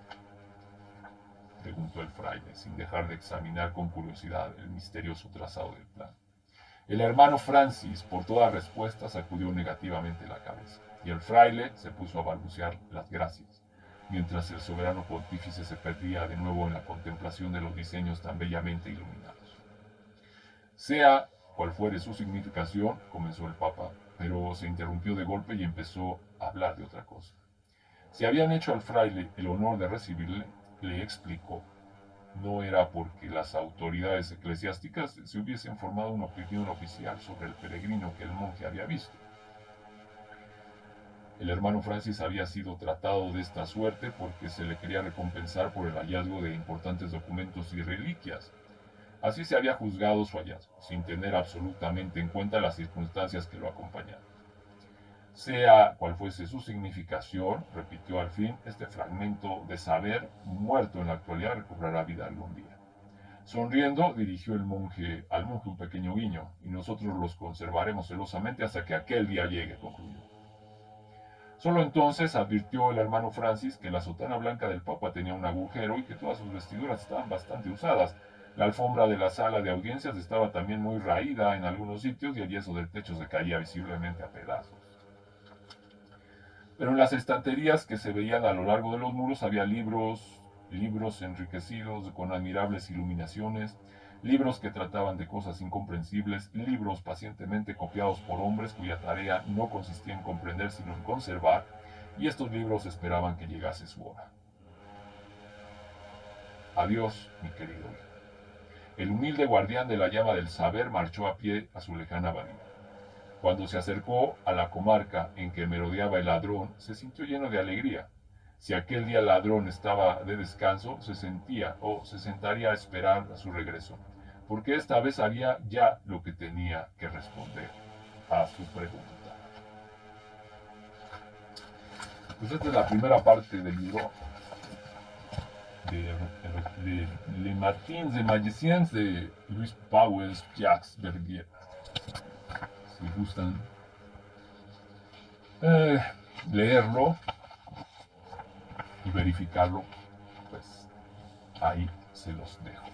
Preguntó el fraile, sin dejar de examinar con curiosidad el misterioso trazado del plan. El hermano Francis, por toda respuesta, sacudió negativamente la cabeza, y el fraile se puso a balbucear las gracias, mientras el soberano pontífice se perdía de nuevo en la contemplación de los diseños tan bellamente iluminados. Sea cual fuere su significación, comenzó el Papa, pero se interrumpió de golpe y empezó a hablar de otra cosa. Si habían hecho al fraile el honor de recibirle, le explicó, no era porque las autoridades eclesiásticas se hubiesen formado una opinión oficial sobre el peregrino que el monje había visto. El hermano Francis había sido tratado de esta suerte porque se le quería recompensar por el hallazgo de importantes documentos y reliquias. Así se había juzgado su hallazgo, sin tener absolutamente en cuenta las circunstancias que lo acompañaban. Sea cual fuese su significación, repitió al fin, este fragmento de saber, muerto en la actualidad, recobrará vida algún día. Sonriendo, dirigió al monje un pequeño guiño, y nosotros los conservaremos celosamente hasta que aquel día llegue, concluyó. Solo entonces advirtió el hermano Francis que la sotana blanca del Papa tenía un agujero y que todas sus vestiduras estaban bastante usadas. La alfombra de la sala de audiencias estaba también muy raída en algunos sitios y el yeso del techo se caía visiblemente a pedazos. Pero en las estanterías que se veían a lo largo de los muros había libros enriquecidos con admirables iluminaciones, libros que trataban de cosas incomprensibles, libros pacientemente copiados por hombres cuya tarea no consistía en comprender sino en conservar, y estos libros esperaban que llegase su hora. Adiós, mi querido hijo. El humilde guardián de la llama del saber marchó a pie a su lejana abadía. Cuando se acercó a la comarca en que merodeaba el ladrón, se sintió lleno de alegría. Si aquel día el ladrón estaba de descanso, se sentaría a esperar a su regreso, porque esta vez sabía ya lo que tenía que responder a su pregunta. Pues esta es la primera parte del libro de Les Matins de Magiciens de Luis Pauwels Jacques Verdier. Si gustan leerlo y verificarlo, pues ahí se los dejo.